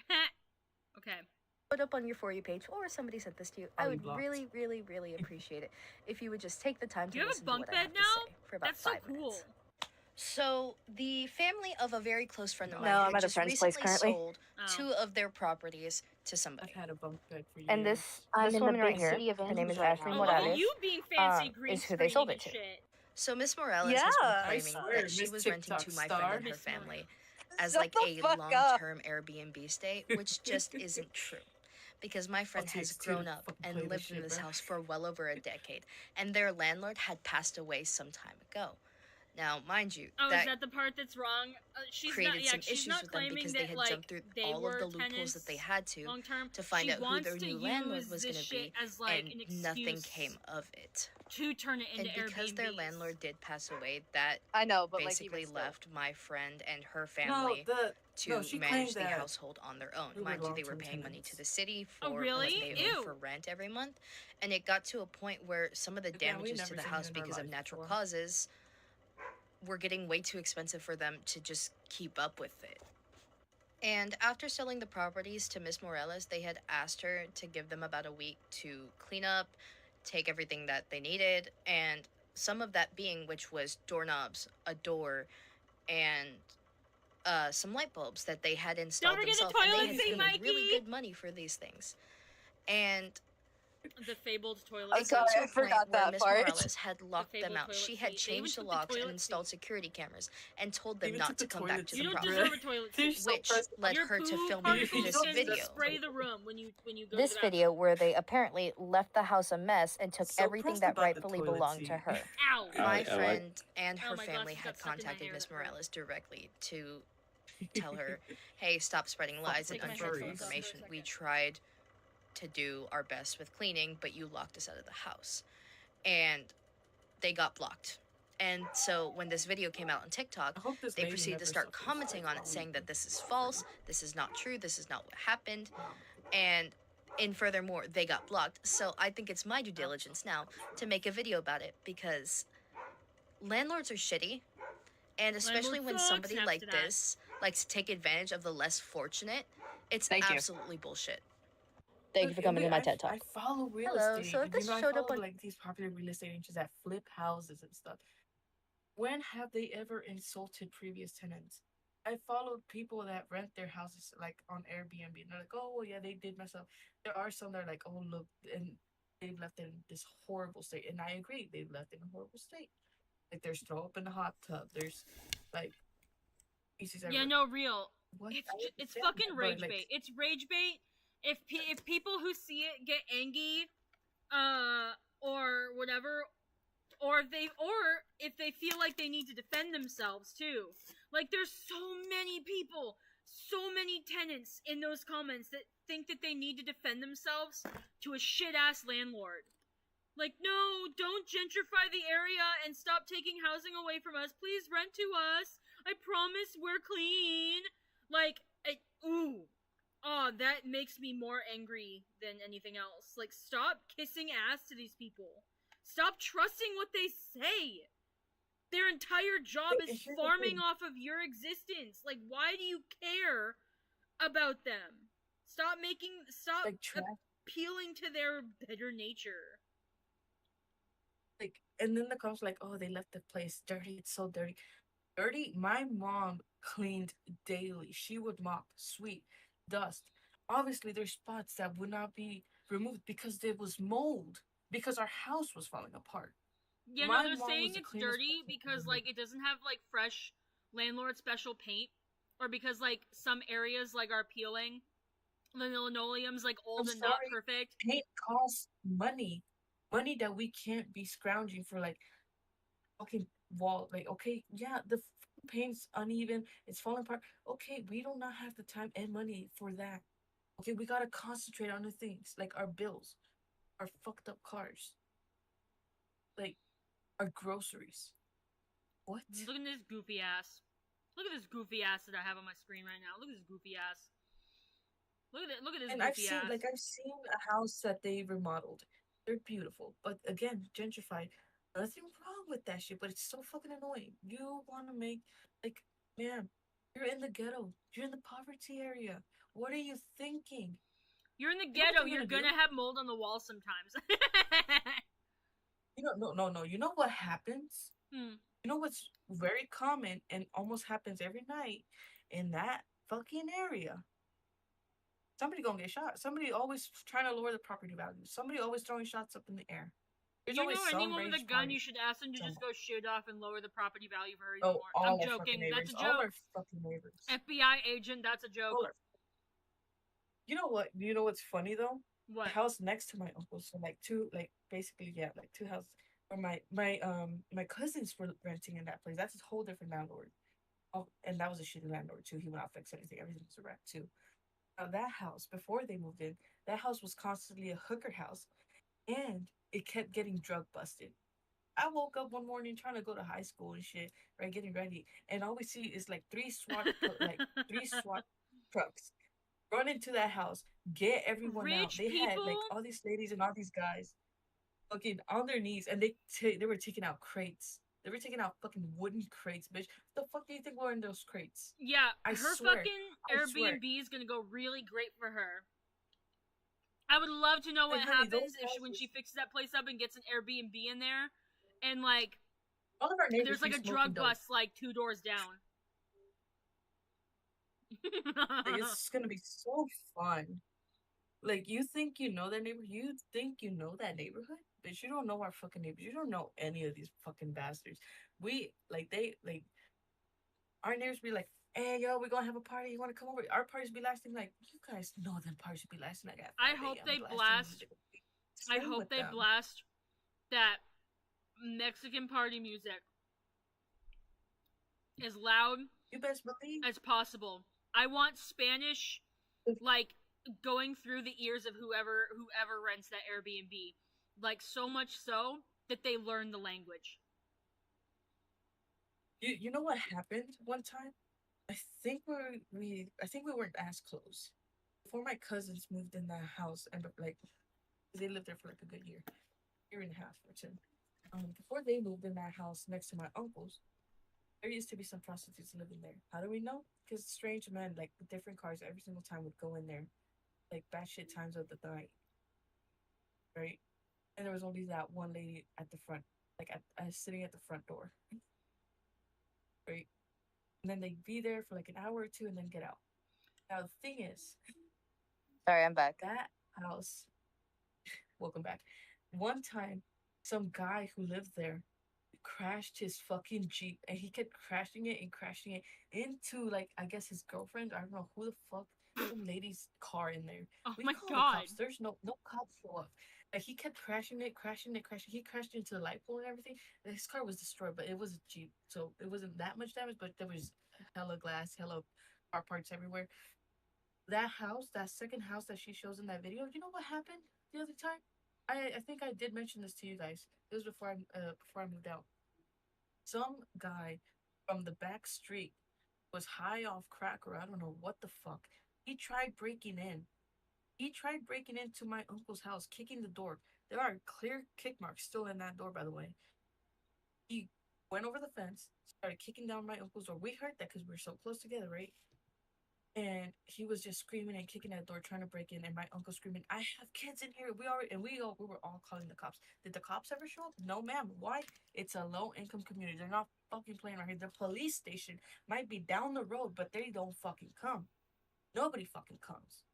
Okay. Put up on your For You page, or somebody sent this to you. I Already would blocked. really, really, really appreciate it if you would just take the time Do to you have a listen to bunk what I have bed to now? say for about That's so 5 cool. minutes. So, the family of a very close friend of mine No, I'm had at a just friend's place recently currently. sold Oh. 2 of their properties to somebody. I've had a bunk bed for years. And this I'm in the woman right big here, city of her name is Angeles right Ashley now. Oh, look at Morales, you being fancy green is who they sold screening it and to. shit. So Miss Morales Yeah, has been I claiming swear, that she Miss was renting TikTok to my star. friend and her Miss Morales. family as Shut like the a fuck long-term Airbnb stay, which just isn't true. Because my friend tell you has it's too grown to up fucking and play this lived in shit, this bro. house for well over a decade, and their landlord had passed away some time ago. Now, mind you, Oh, is that that the part that's wrong? She's created not. Yeah, some she's issues not with them claiming because that they had like jumped through they all were of the loopholes that they had to long term find she out who wants their to new landlord use was this going to be, shit as like and an excuse nothing came of it. to turn it into And because their Airbnbs. landlord did pass away, that I know, but basically like even still. left my friend and her No, family to she manage claimed the that household on their own. we were Mind you, they were long-term paying money tenants. to the city Oh, for really? what they Ew. owed for rent every month, and it got to a point where some of the Again, we damages to never the seen house it in our because of life natural before. causes were getting way too expensive for them to just keep up with it. And after selling the properties to Miss Morales, they had asked her to give them about a week to clean up, take everything that they needed, and some of that being which was doorknobs, a door, and some light bulbs that they had installed forget the themselves, and they toilet had seat, paid really Mikey! good money for these things. And The fabled toilet. I'm it got sorry, to I a point forgot where that Miss part. Morales had locked them fabled out. toilet She had seat. They even changed the took the locks and toilet installed seat. security cameras and told them Even not took to the come back toilet to You the don't seat, property. deserve a toilet They're seat. so Which pressed. led Your her to poo film particles this tend video. to spray the room when you go This to the video where they apparently left the house a mess and took So everything pressed that about the rightfully toilet belonged seat. to her. Ow! I My like- friend and Oh, her my family glasses had got stuck in my contacted hair, Miss that hurt. Morales directly to tell her, hey, stop spreading lies and Take my unhelpful headphones off for a information. We second. tried to do our best with cleaning, but you locked us out of the house. And they got blocked. And so when this video came out on TikTok, they proceeded to start commenting on it, saying that this is false, this is not true, this is not what happened. And furthermore, they got blocked. So I think it's my due diligence now to make a video about it, because landlords are shitty. And especially when somebody like this likes to take advantage of the less fortunate, it's absolutely bullshit. Thank you for coming to my TED Talk. I follow real estate. So if this showed up on like these popular real estate agents that flip houses and stuff, when have they ever insulted previous tenants? I followed people that rent their houses like on Airbnb, and they're like, "Oh, well, yeah, they did mess up." There are some that are like, "Oh, look," and they've left in this horrible state, and I agree, they've left in a horrible state. Like there's throw up in the hot tub. There's like pieces everywhere. Yeah, no, real. It's fucking rage bait. It's rage bait. If people who see it get angry, or whatever, or if they feel like they need to defend themselves too. Like there's so many people, so many tenants in those comments that think that they need to defend themselves to a shit ass landlord. Like, no, don't gentrify the area and stop taking housing away from us. Please rent to us. I promise we're clean. Like, that makes me more angry than anything else. Like, stop kissing ass to these people. Stop trusting what they say. Their entire job is farming off of your existence. Like, why do you care about them? Stop appealing to their better nature. Like, and then the cops like, "Oh, they left the place dirty. It's so dirty." Dirty? My mom cleaned daily. She would mop, sweep, dust. Obviously, there's spots that would not be removed because there was mold, because our house was falling apart. Yeah, no, they're saying it's dirty because, like, it doesn't have, like, fresh landlord special paint, or because, like, some areas, like, are peeling. The linoleum's, like, old and not perfect. Paint costs money. Money that we can't be scrounging for, like, okay, wall, like, okay, yeah, the paint's uneven, it's falling apart. Okay, we do not have the time and money for that. Okay, we gotta concentrate on the things, like our bills, our fucked up cars, like, our groceries. What? Look at this goofy ass. Look at this goofy ass that I have on my screen right now. Look at this goofy ass. Look at this and goofy ass. I've seen a house that they remodeled. They're beautiful, but again, gentrified. Nothing wrong with that shit, but it's so fucking annoying. You want to make, like, man, you're in the ghetto. You're in the poverty area. What are you thinking? You're in the ghetto. You're gonna have mold on the wall sometimes. No. You know what happens? You know what's very common and almost happens every night in that fucking area? Somebody gonna get shot. Somebody always trying to lower the property value. Somebody always throwing shots up in the air. There's anyone with a gun, you should ask them to just go shoot off and lower the property value for her even more. I'm joking. That's a joke. All our fucking neighbors. FBI agent, that's a joke. You know what? You know what's funny though? What? The house next to my uncle's, so like two houses. Or my cousins were renting in that place. That's a whole different landlord. Oh, and that was a shitty landlord too. He would not fix anything. Everything was a wreck too. Now that house, before they moved in, that house was constantly a hooker house, and it kept getting drug busted. I woke up one morning trying to go to high school and shit, right, getting ready, and all we see is like three SWAT trucks run into that house, get everyone out. They had like all these ladies and all these guys fucking on their knees, and they were taking out crates. They were taking out fucking wooden crates, bitch. What the fuck do you think were in those crates? Yeah, her fucking Airbnb is gonna go really great for her. I would love to know what happens when she fixes that place up and gets an Airbnb in there, and like, all of our neighbors there's like a drug bust like 2 doors down. Like, it's gonna be so fun. Like, you think you know that neighborhood? You think you know that neighborhood? Bitch, you don't know our fucking neighbors. You don't know any of these fucking bastards. Our neighbors be like, "Hey, yo, we're gonna have a party. You wanna come over?" Our parties be lasting like, you guys know them parties be lasting like that. I hope they blast that Mexican party music as loud you best believe as possible. I want Spanish, like, going through the ears of whoever rents that Airbnb. Like, so much so that they learn the language. You know what happened one time? I think we weren't as close. Before my cousins moved in that house, and like they lived there for like a good year and a half or two. Before they moved in that house next to my uncle's, there used to be some prostitutes living there. How do we know? Because strange men, like with different cars, every single time would go in there, like batshit times of the night, right? And there was only that one lady at the front, like sitting at the front door, right? And then they'd be there for like an hour or two and then get out. Now the thing is, sorry, I'm back. that house. Welcome back. One time, some guy who lived there crashed his fucking Jeep, and he kept crashing it into, like, I guess his girlfriend. I don't know who the fuck, some lady's car in there. Oh We my call the god. cops. There's no cops show up. Like, he kept crashing it. He crashed into the light pole and everything. His car was destroyed, but it was a Jeep, so it wasn't that much damage. But there was hella glass, hella car parts everywhere. That house, that second house that she shows in that video, you know what happened the other time? I think I did mention this to you guys. It was before I moved out. Some guy from the back street was high off crack, or I don't know what the fuck. He tried breaking in. He tried breaking into my uncle's house, kicking the door. There are clear kick marks still in that door, by the way. He went over the fence, started kicking down my uncle's door. We heard that because we were so close together, right? And he was just screaming and kicking at the door, trying to break in. And my uncle screaming, "I have kids in here." We were all calling the cops. Did the cops ever show up? No, ma'am. Why? It's a low income community. They're not fucking playing around here. The police station might be down the road, but they don't fucking come. Nobody fucking comes.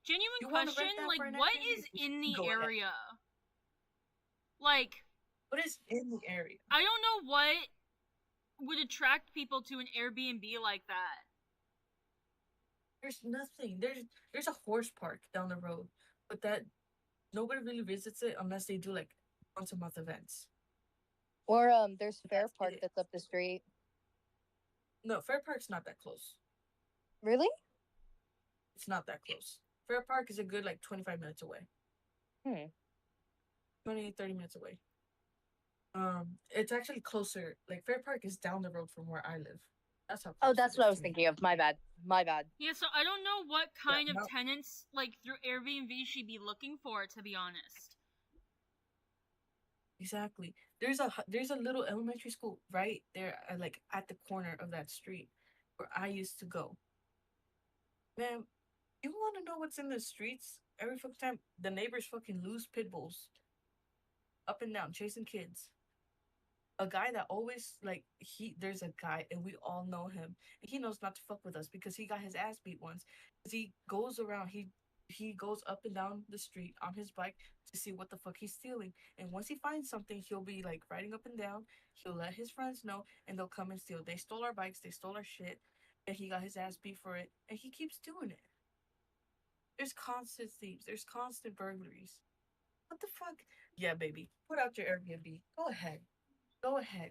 Genuine question, like, what is in the area? Like, what is in the area? I don't know what would attract people to an Airbnb like that. There's nothing. There's a horse park down the road, but that nobody really visits it unless they do like once a month events. Or there's Fair Park that's up the street. No, Fair Park's not that close. Really? It's not that close. Fair Park is a good like 25 minutes away. 20-30 minutes away. It's actually closer. Like Fair Park is down the road from where I live. That's how. Oh, that's what I was thinking of. My bad. Yeah, so I don't know what kind of tenants, like, through Airbnb she'd be looking for, to be honest. Exactly. There's a little elementary school right there, like at the corner of that street where I used to go. Man, you want to know what's in the streets? Every fucking time, the neighbors fucking lose pit bulls up and down, chasing kids. A guy that always, like, there's a guy, and we all know him, and he knows not to fuck with us because he got his ass beat once. Because he goes around, he goes up and down the street on his bike to see what the fuck he's stealing. And once he finds something, he'll be, like, riding up and down. He'll let his friends know, and they'll come and steal. They stole our bikes, they stole our shit, and he got his ass beat for it, and he keeps doing it. There's constant thieves. There's constant burglaries. What the fuck? Yeah, baby. Put out your Airbnb. Go ahead.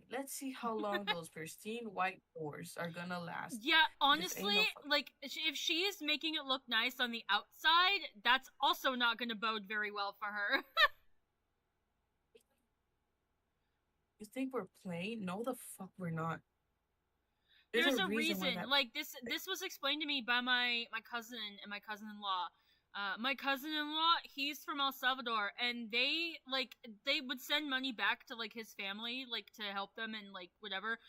Let's see how long those pristine white doors are gonna last. Yeah, honestly, like, if she is making it look nice on the outside, that's also not gonna bode very well for her. You think we're playing? No, the fuck we're not. There's a reason. Like, this was explained to me by my cousin and my cousin-in-law. My cousin-in-law, he's from El Salvador, and they would send money back to, like, his family, like, to help them and, like, whatever.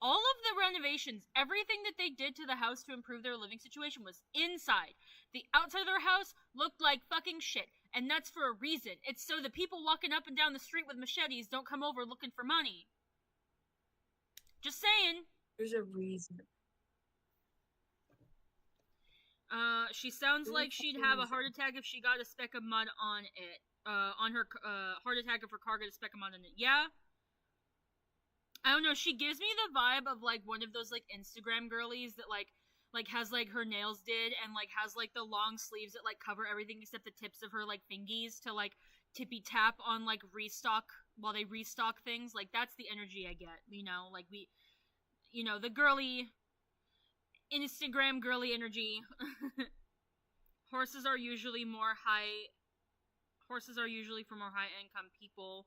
All of the renovations, everything that they did to the house to improve their living situation was inside. The outside of their house looked like fucking shit, and that's for a reason. It's so the people walking up and down the street with machetes don't come over looking for money. Just saying. There's a reason. She sounds like she'd have a heart attack if she got a speck of mud on it. On her heart attack if her car got a speck of mud on it. Yeah. I don't know. She gives me the vibe of, like, one of those, like, Instagram girlies that like has, like, her nails did and, like, has, like, the long sleeves that, like, cover everything except the tips of her, like, fingies to, like, tippy tap on, like, restock while they restock things. Like, that's the energy I get. You know, like, the girly Instagram girly energy. horses are usually for more high income people.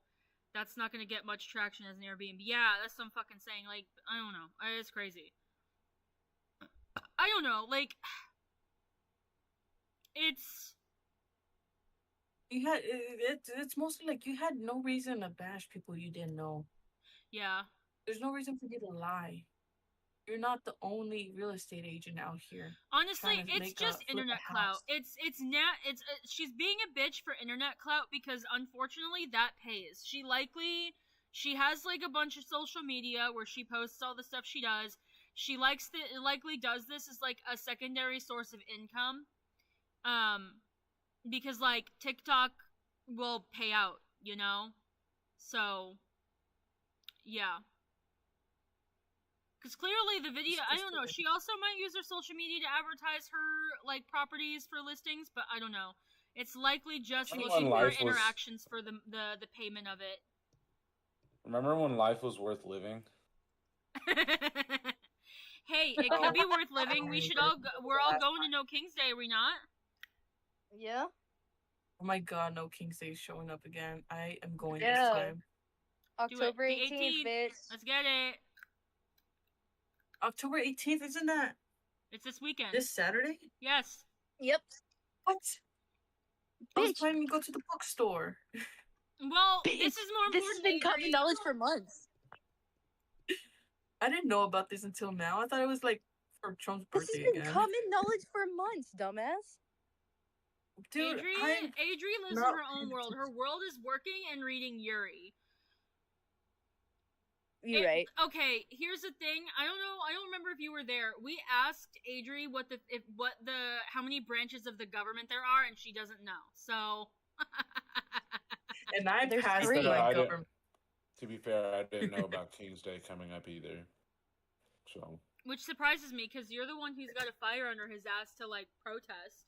That's not going to get much traction as an Airbnb. Yeah, that's what I'm fucking saying. Like, I don't know. It's crazy. I don't know. Like, it's mostly like you had no reason to bash people you didn't know. Yeah. There's no reason for you to lie. You're not the only real estate agent out here. Honestly, it's just internet clout. It's she's being a bitch for internet clout because unfortunately that pays. She has like a bunch of social media where she posts all the stuff she does. She likely does this as like a secondary source of income. Because like TikTok will pay out, you know? So yeah. Because clearly the video, I don't know, she also might use her social media to advertise her, like, properties for listings, but I don't know. It's likely just looking for interactions for the payment of it. Remember when life was worth living? Hey, it could be worth living. We're all going to No King's Day, are we not? Yeah. Oh my god, No King's Day is showing up again. I am going this time. October 18th, bitch. Let's get it. October 18th, isn't that? It's this weekend. This Saturday? Yes. Yep. What? I was planning to go to the bookstore. Well, this is more important. This has been common knowledge for months. I didn't know about this until now. I thought it was like for Trump's birthday again. This has been common knowledge for months, dumbass. Dude, Adri lives in her own world. Her world is working and reading Yuri. You're right. Okay, here's the thing. I don't remember if you were there. We asked Adri how many branches of the government there are, and she doesn't know. So. And I passed the government. To be fair, I didn't know about King's Day coming up either. So. Which surprises me, because you're the one who's got a fire under his ass to, like, protest.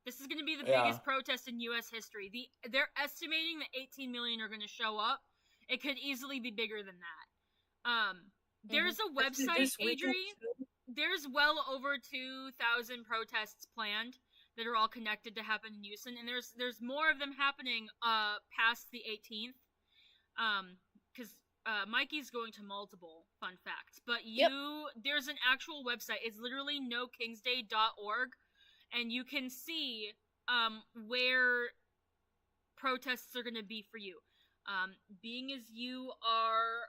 This is going to be the biggest protest in U.S. history. They're estimating that 18 million are going to show up. It could easily be bigger than that. There's a website, Adri. There's well over 2,000 protests planned that are all connected to happen in Houston, and there's more of them happening past the 18th. Because Mikey's going to multiple, fun facts. But there's an actual website. It's literally nokingsday.org, and you can see where protests are going to be for you. Being as you are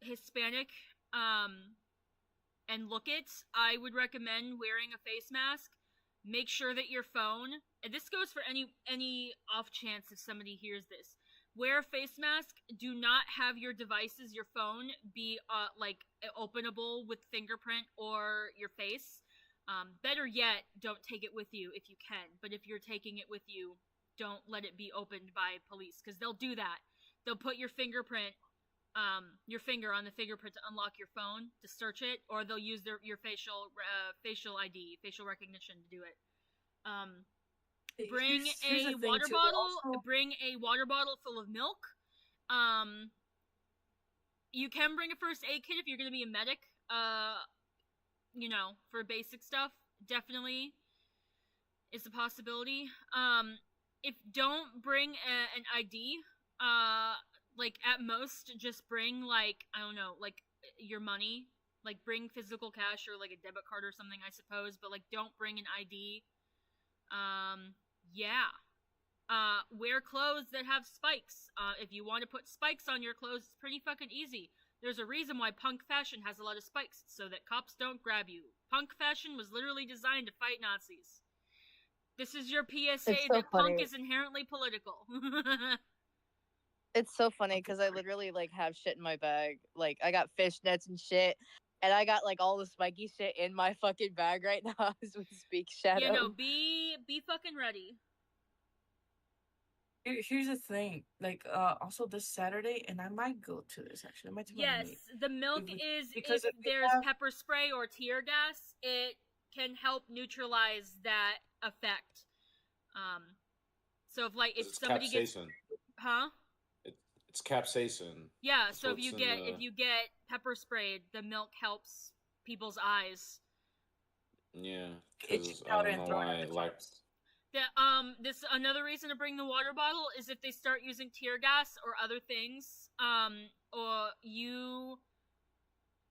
Hispanic, and look it, I would recommend wearing a face mask. Make sure that your phone, and this goes for any off chance if somebody hears this, wear a face mask. Do not have your devices, your phone, be like openable with fingerprint or your face. Better yet, don't take it with you if you can. But if you're taking it with you, don't let it be opened by police, because they'll do that. They'll put your fingerprint, your finger on the fingerprint to unlock your phone to search it, or they'll use your facial ID, facial recognition to do it. Bring a water bottle. Bring a water bottle full of milk. You can bring a first aid kit if you're going to be a medic. For basic stuff, definitely is a possibility. If don't bring an ID. Like, at most, just bring, like, I don't know, like, your money. Like, bring physical cash or, like, a debit card or something, I suppose. But, like, don't bring an ID. Wear clothes that have spikes. If you want to put spikes on your clothes, it's pretty fucking easy. There's a reason why punk fashion has a lot of spikes, so that cops don't grab you. Punk fashion was literally designed to fight Nazis. This is your PSA that punk is inherently political. It's so funny because I literally like have shit in my bag. Like I got fishnets and shit, and I got like all the spiky shit in my fucking bag right now as we speak. Shadow. Be fucking ready. Here's the thing, like also this Saturday, and I might go to this actually. I might. Yes, the milk is because if there's pepper spray or tear gas, it can help neutralize that effect. So if somebody gets, It's capsaicin. Yeah, so if you get pepper sprayed, the milk helps people's eyes. Yeah, itchy because I powder don't and know throw it why. at the Like, cops. This another reason to bring the water bottle is if they start using tear gas or other things, or you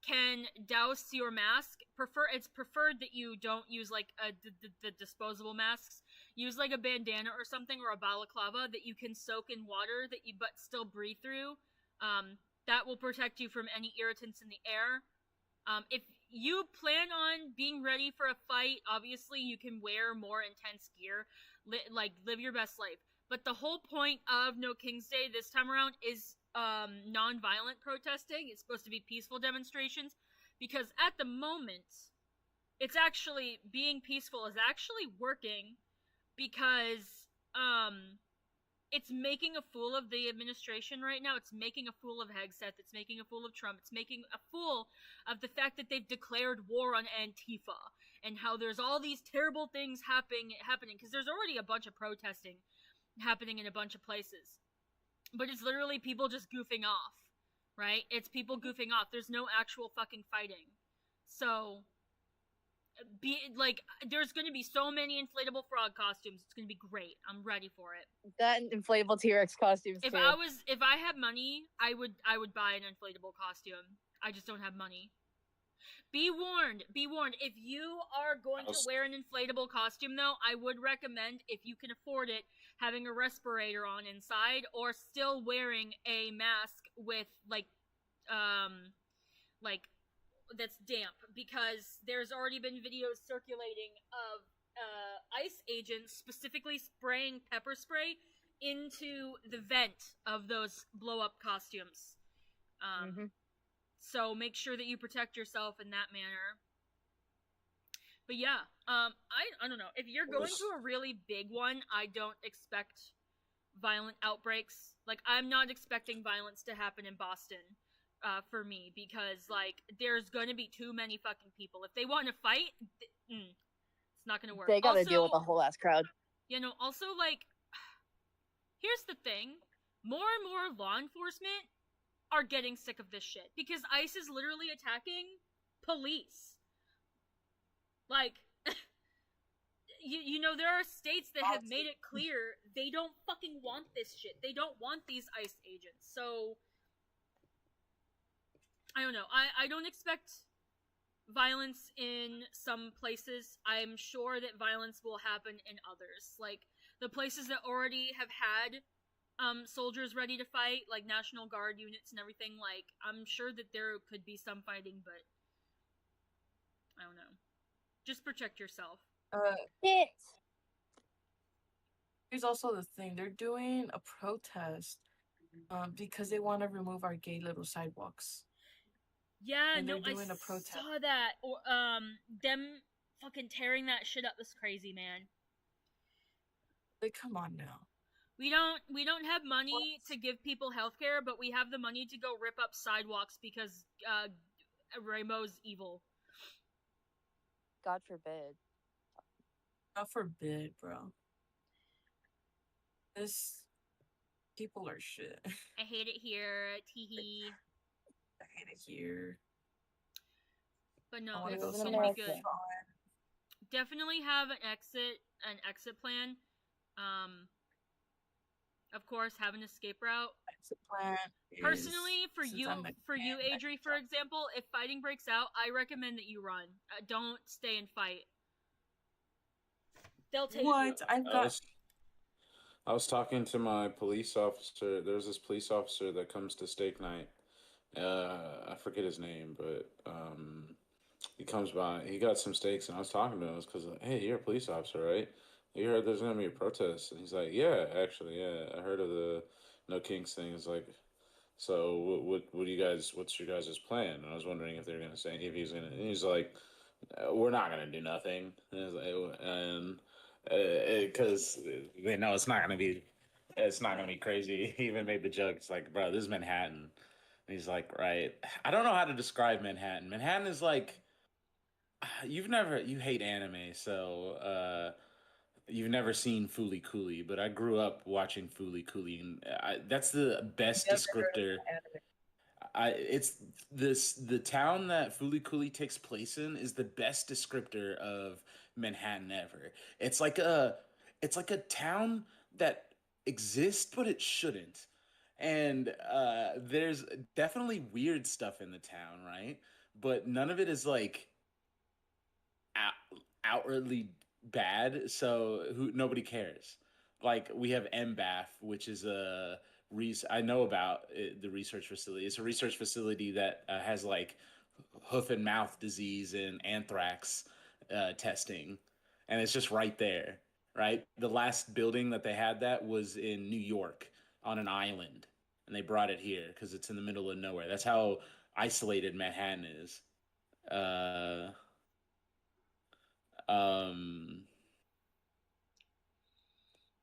can douse your mask. It's preferred that you don't use like the disposable masks. Use like a bandana or something, or a balaclava that you can soak in water that you but still breathe through. That will protect you from any irritants in the air. If you plan on being ready for a fight, obviously you can wear more intense gear, live your best life. But the whole point of No King's Day this time around is non-violent protesting. It's supposed to be peaceful demonstrations, because at the moment, it's actually being peaceful is actually working, because it's making a fool of the administration right now. It's making a fool of Hegseth. It's making a fool of Trump. It's making a fool of the fact that they've declared war on Antifa, and how there's all these terrible things happening, because there's already a bunch of protesting happening in a bunch of places. But it's literally people just goofing off, right? It's people goofing off. There's no actual fucking fighting. So there's going to be so many inflatable frog costumes. It's going to be great. I'm ready for it. That and inflatable T-Rex costumes If too. I had money, I would buy an inflatable costume. I just don't have money. Be warned. If you are going to wear an inflatable costume, though, I would recommend, if you can afford it, having a respirator on inside, or still wearing a mask with that's damp, because there's already been videos circulating of ICE agents specifically spraying pepper spray into the vent of those blow-up costumes. So make sure that you protect yourself in that manner. But yeah, I don't know. If you're going to a really big one, I don't expect violent outbreaks. Like, I'm not expecting violence to happen in Boston. For me, because there's gonna be too many fucking people. If they want to fight, it's not gonna work. They gotta deal with a whole ass crowd. Also, here's the thing: more and more law enforcement are getting sick of this shit, because ICE is literally attacking police. There are states that have made it clear they don't fucking want this shit. They don't want these ICE agents. So I don't know. I don't expect violence in some places. I'm sure that violence will happen in others. The places that already have had soldiers ready to fight, like National Guard units and everything, I'm sure that there could be some fighting, but I don't know. Just protect yourself. Here's also the thing. They're doing a protest because they want to remove our gay little sidewalks. Yeah, and no, they're doing I a protest. saw that. Or them fucking tearing that shit up is crazy, man. Come on now. We don't have money to give people healthcare, but we have the money to go rip up sidewalks because Rainbow's evil. God forbid. God forbid, bro. People are shit. I hate it here. Teehee. I hate it here. But no, it's gonna be good. Definitely have an exit plan. Of course, have an escape route. Exit plan. Personally, for you, Adri, for example, if fighting breaks out, I recommend that you run. Don't stay and fight. They'll take you. I was talking to my police officer. There's this police officer that comes to steak night. I forget his name, but he comes by. He got some steaks, and I was talking to him because, hey, you're a police officer, right? You heard there's gonna be a protest, and he's like, yeah, actually, yeah, I heard of the No Kings thing. It's like, so what do you guys? What's your guys' plan? And I was wondering if they're gonna say if he's gonna. And he's like, we're not gonna do nothing, and because they know it's not gonna be crazy. He even made the joke. It's like, bro, this is Manhattan. And he's like, right. I don't know how to describe Manhattan. Manhattan is like, you hate anime, so you've never seen Foolie Cooley, but I grew up watching Foolie Cooley, and that's the best descriptor. it's the town that Fulikuli takes place in is the best descriptor of Manhattan ever. It's like a town that exists, but it shouldn't. And there's definitely weird stuff in the town, right? But none of it is like outwardly bad, so nobody cares. Like we have MBAF, which is I know about the research facility. It's a research facility that has like hoof and mouth disease and anthrax testing, and it's just right there. Right, the last building that they had that was in New York on an island, and they brought it here because it's in the middle of nowhere. That's how isolated Manhattan is. Uh, um,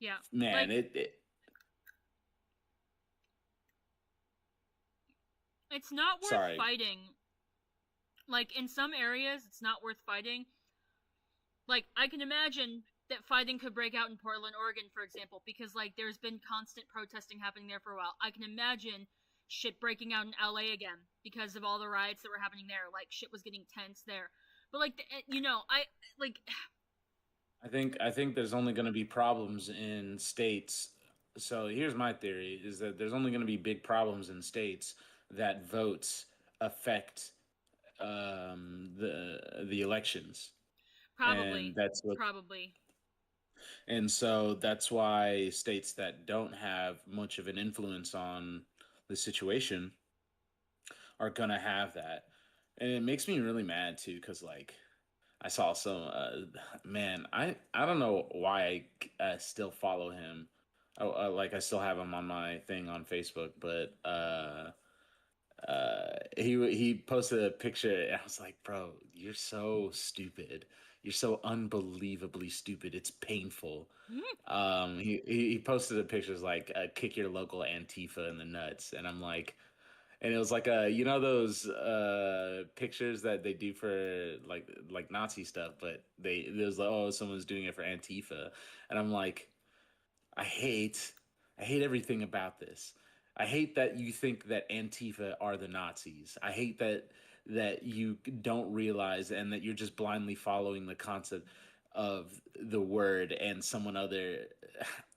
Yeah. man, Like, it's not worth sorry. fighting. Like, in some areas, it's not worth fighting. Like, I can imagine that fighting could break out in Portland, Oregon, for example, because, like, there's been constant protesting happening there for a while. I can imagine shit breaking out in LA again because of all the riots that were happening there. Like, shit was getting tense there. But, like, you know, I think there's only going to be problems in states. So here's my theory: is that there's only going to be big problems in states that votes affect the elections, and probably. that's what. Probably. And so that's why states that don't have much of an influence on the situation are gonna have that, and it makes me really mad too, because like I saw some man, I don't know why I still follow him. Like I still have him on my thing on Facebook, but he posted a picture, and I was like, bro, you're so stupid. You're so unbelievably stupid. It's painful. He posted a pictures like kick your local Antifa in the nuts, and I'm like, and it was like you know those pictures that they do for like Nazi stuff, but there's like, oh, someone's doing it for Antifa, and I'm like, I hate I hate everything about this. I hate that you think that Antifa are the Nazis. I hate that you don't realize and that you're just blindly following the concept of the word and someone other.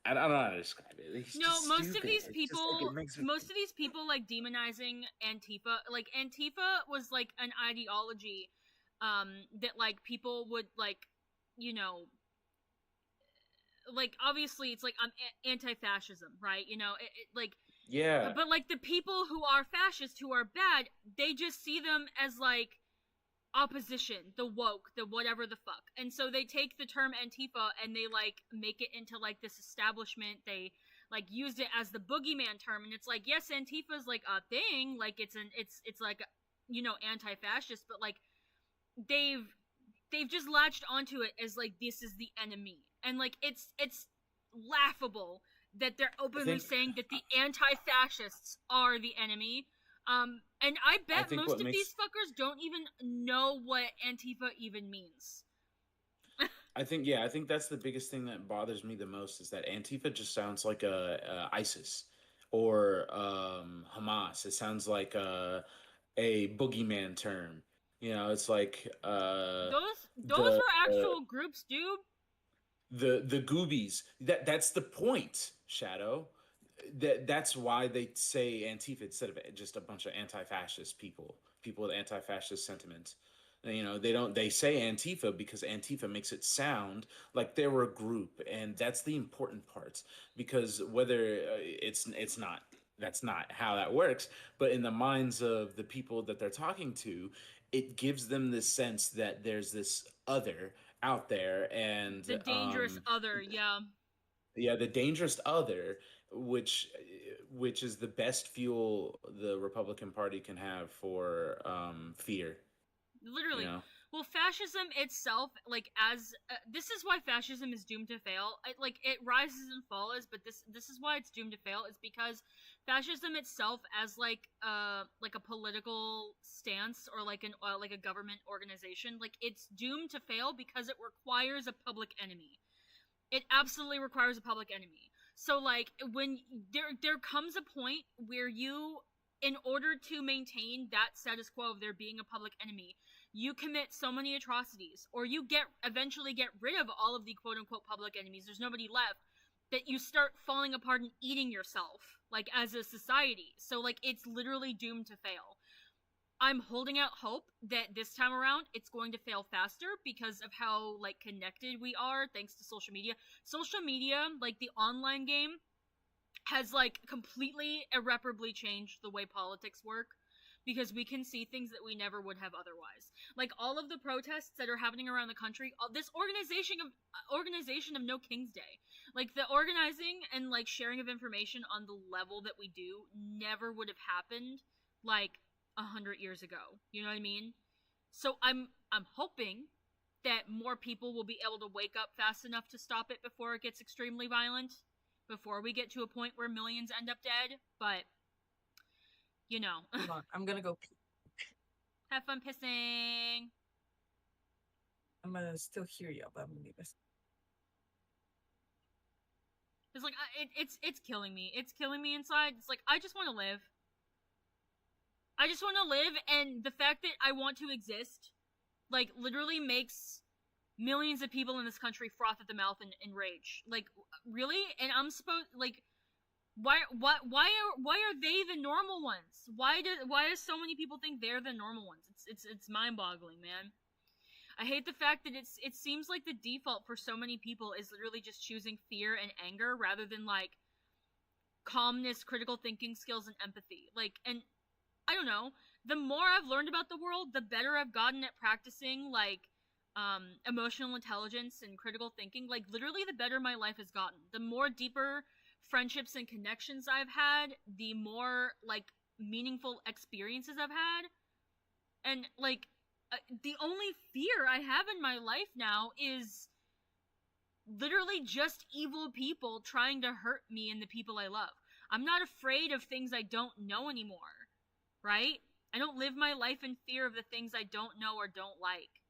I don't know how to describe it. It's No, just most of stupid. these It's just people, like it makes me. most of these people like demonizing Antifa. Like Antifa was like an ideology, that like people would like, you know, like obviously it's like anti-fascism, right? You know, like, Yeah, but like the people who are fascist, who are bad, they just see them as like opposition, the woke, the whatever the fuck. And so they take the term Antifa and they like make it into like this establishment. They like used it as the boogeyman term, and it's like, yes, Antifa is like a thing, like it's like, you know, anti-fascist, but like they've they've just latched onto it as like this is the enemy. And like it's laughable that they're I openly think saying that the anti-fascists are the enemy. And I I bet think most what of these makes fuckers don't even know what Antifa even means. I think yeah, I think that's the biggest thing that bothers me the most is that Antifa just sounds like a ISIS or Hamas. It sounds like a boogeyman term. You know, it's like Those the were actual groups, dude. the goobies. That's the point, Shadow. That's why they say Antifa instead of just a bunch of anti-fascist people with anti-fascist sentiments. And, you know, they say Antifa because Antifa makes it sound like they were a group, and that's the important part. Because whether it's not that's not how that works, but in the minds of the people that they're talking to, it gives them this sense that there's this other out there, and The dangerous other, yeah. yeah, the dangerous other, which which is the best fuel the Republican Party can have for fear. You Literally. know, Well, fascism itself, like as this is why fascism is doomed to fail. Like it rises and falls, but this is why it's doomed to fail. Is because fascism itself, as like a political stance or like a government organization, like it's doomed to fail because it requires a public enemy. It absolutely requires a public enemy. So like when there comes a point where you in order to maintain that status quo of there being a public enemy, you commit so many atrocities, or you eventually get rid of all of the quote-unquote public enemies, there's nobody left, that you start falling apart and eating yourself, like, as a society. So, like, it's literally doomed to fail. I'm holding out hope that this time around it's going to fail faster because of how, like, connected we are thanks to social media. Social media, like the online game, has, like, completely irreparably changed the way politics work, because we can see things that we never would have otherwise. Like, all of the protests that are happening around the country, this organization of No King's Day, like, the organizing and, like, sharing of information on the level that we do never would have happened, like, 100 years ago. You know what I mean? So I'm hoping that more people will be able to wake up fast enough to stop it before it gets extremely violent, before we get to a point where millions end up dead. But, you know. Hold on, I'm gonna go pee. Have fun pissing. I'm gonna still hear you, but I'm gonna leave this. It's like, it's killing me. It's killing me inside. It's like, I just want to live. I just want to live, and the fact that I want to exist, like, literally makes millions of people in this country froth at the mouth and rage. Like, really? And I'm supposed, like, why are they the normal ones? Why do so many people think they're the normal ones? It's mind-boggling, man. I hate the fact that it seems like the default for so many people is literally just choosing fear and anger rather than, like, calmness, critical thinking skills, and empathy. Like, and I don't know, the more I've learned about the world, the better I've gotten at practicing, like, emotional intelligence and critical thinking. Like, literally, the better my life has gotten. The more deeper friendships and connections I've had, the more, like, meaningful experiences I've had. And, like, the only fear I have in my life now is literally just evil people trying to hurt me and the people I love. I'm not afraid of things I don't know anymore. Right? I don't live my life in fear of the things I don't know or don't like.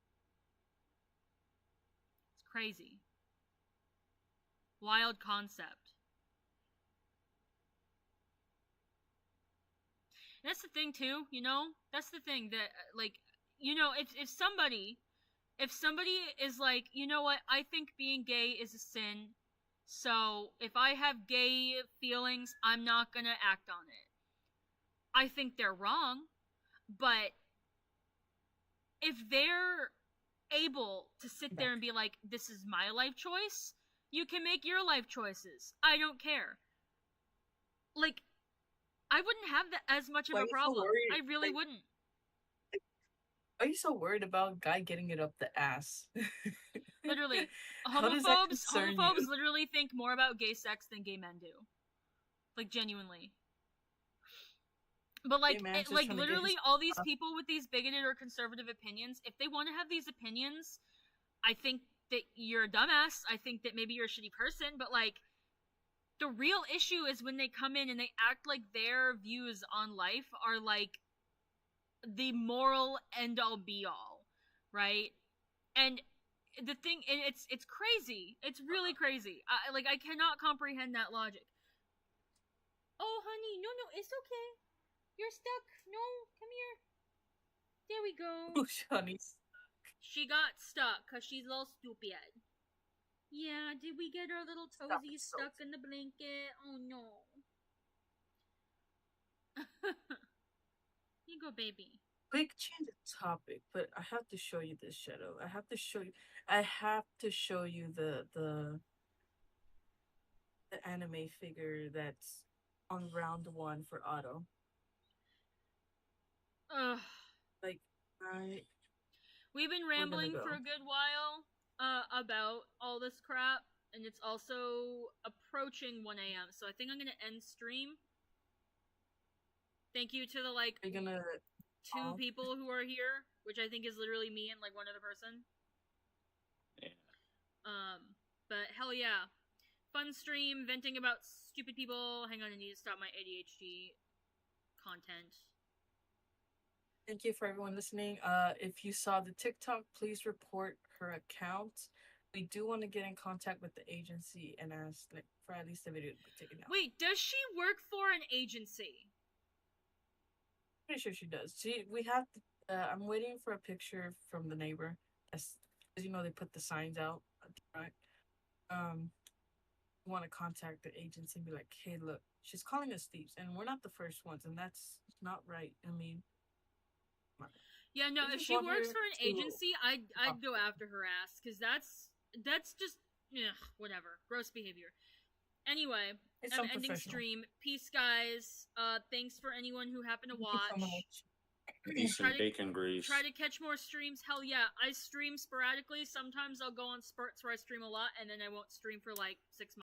It's crazy. Wild concept. And that's the thing too, you know? That's the thing that, like, you know, if somebody is like, you know what, I think being gay is a sin, so if I have gay feelings, I'm not gonna act on it. I think they're wrong, but if they're able to sit there and be like, this is my life choice, you can make your life choices. I don't care. Like, I wouldn't have as much of a problem. I really wouldn't. Why are you so worried about a guy getting it up the ass? Literally. Homophobes literally think more about gay sex than gay men do. Like, genuinely. But, like, literally, all these people with these bigoted or conservative opinions, if they want to have these opinions, I think that you're a dumbass. I think that maybe you're a shitty person, but, like, the real issue is when they come in and they act like their views on life are, like, the moral end-all be-all, right? And the thing, and it's crazy. It's really crazy. I cannot comprehend that logic. Oh, honey, no, it's okay. You're stuck. No, come here. There we go. Oh, honey. She got stuck because she's all stupid. Yeah, did we get our little toesies stuck in the blanket? Oh, no. Here you go, baby. Quick change of topic, but I have to show you this, Shadow. I have to show you the anime figure that's on round 1 for Otto. Ugh. Like, we've been rambling for a good while about all this crap, and it's also approaching 1 a.m. So I think I'm gonna end stream. Thank you to the, like, are you gonna 2 people who are here, which I think is literally me and, like, one other person. Yeah. But hell yeah. Fun stream, venting about stupid people. Hang on, I need to stop my ADHD content. Thank you for everyone listening. If you saw the TikTok, please report her account. We do want to get in contact with the agency and ask, like, for at least the video to be taken out. Wait, does she work for an agency? Pretty sure she does. We have. I'm waiting for a picture from the neighbor. As you know, they put the signs out. Right. Um, want to contact the agency and be like, "Hey, look, she's calling us thieves, and we're not the first ones, and that's not right." I mean, yeah, no. we If just she want works her for an to agency, I'd go after her ass because that's just whatever, gross behavior. Anyway, It's I'm ending unprofessional. stream. Peace, guys. Thanks for anyone who happened to Thank you so watch. much. Decent bacon grease. Try to catch more streams. Hell yeah, I stream sporadically. Sometimes I'll go on spurts where I stream a lot, and then I won't stream for like 6 months.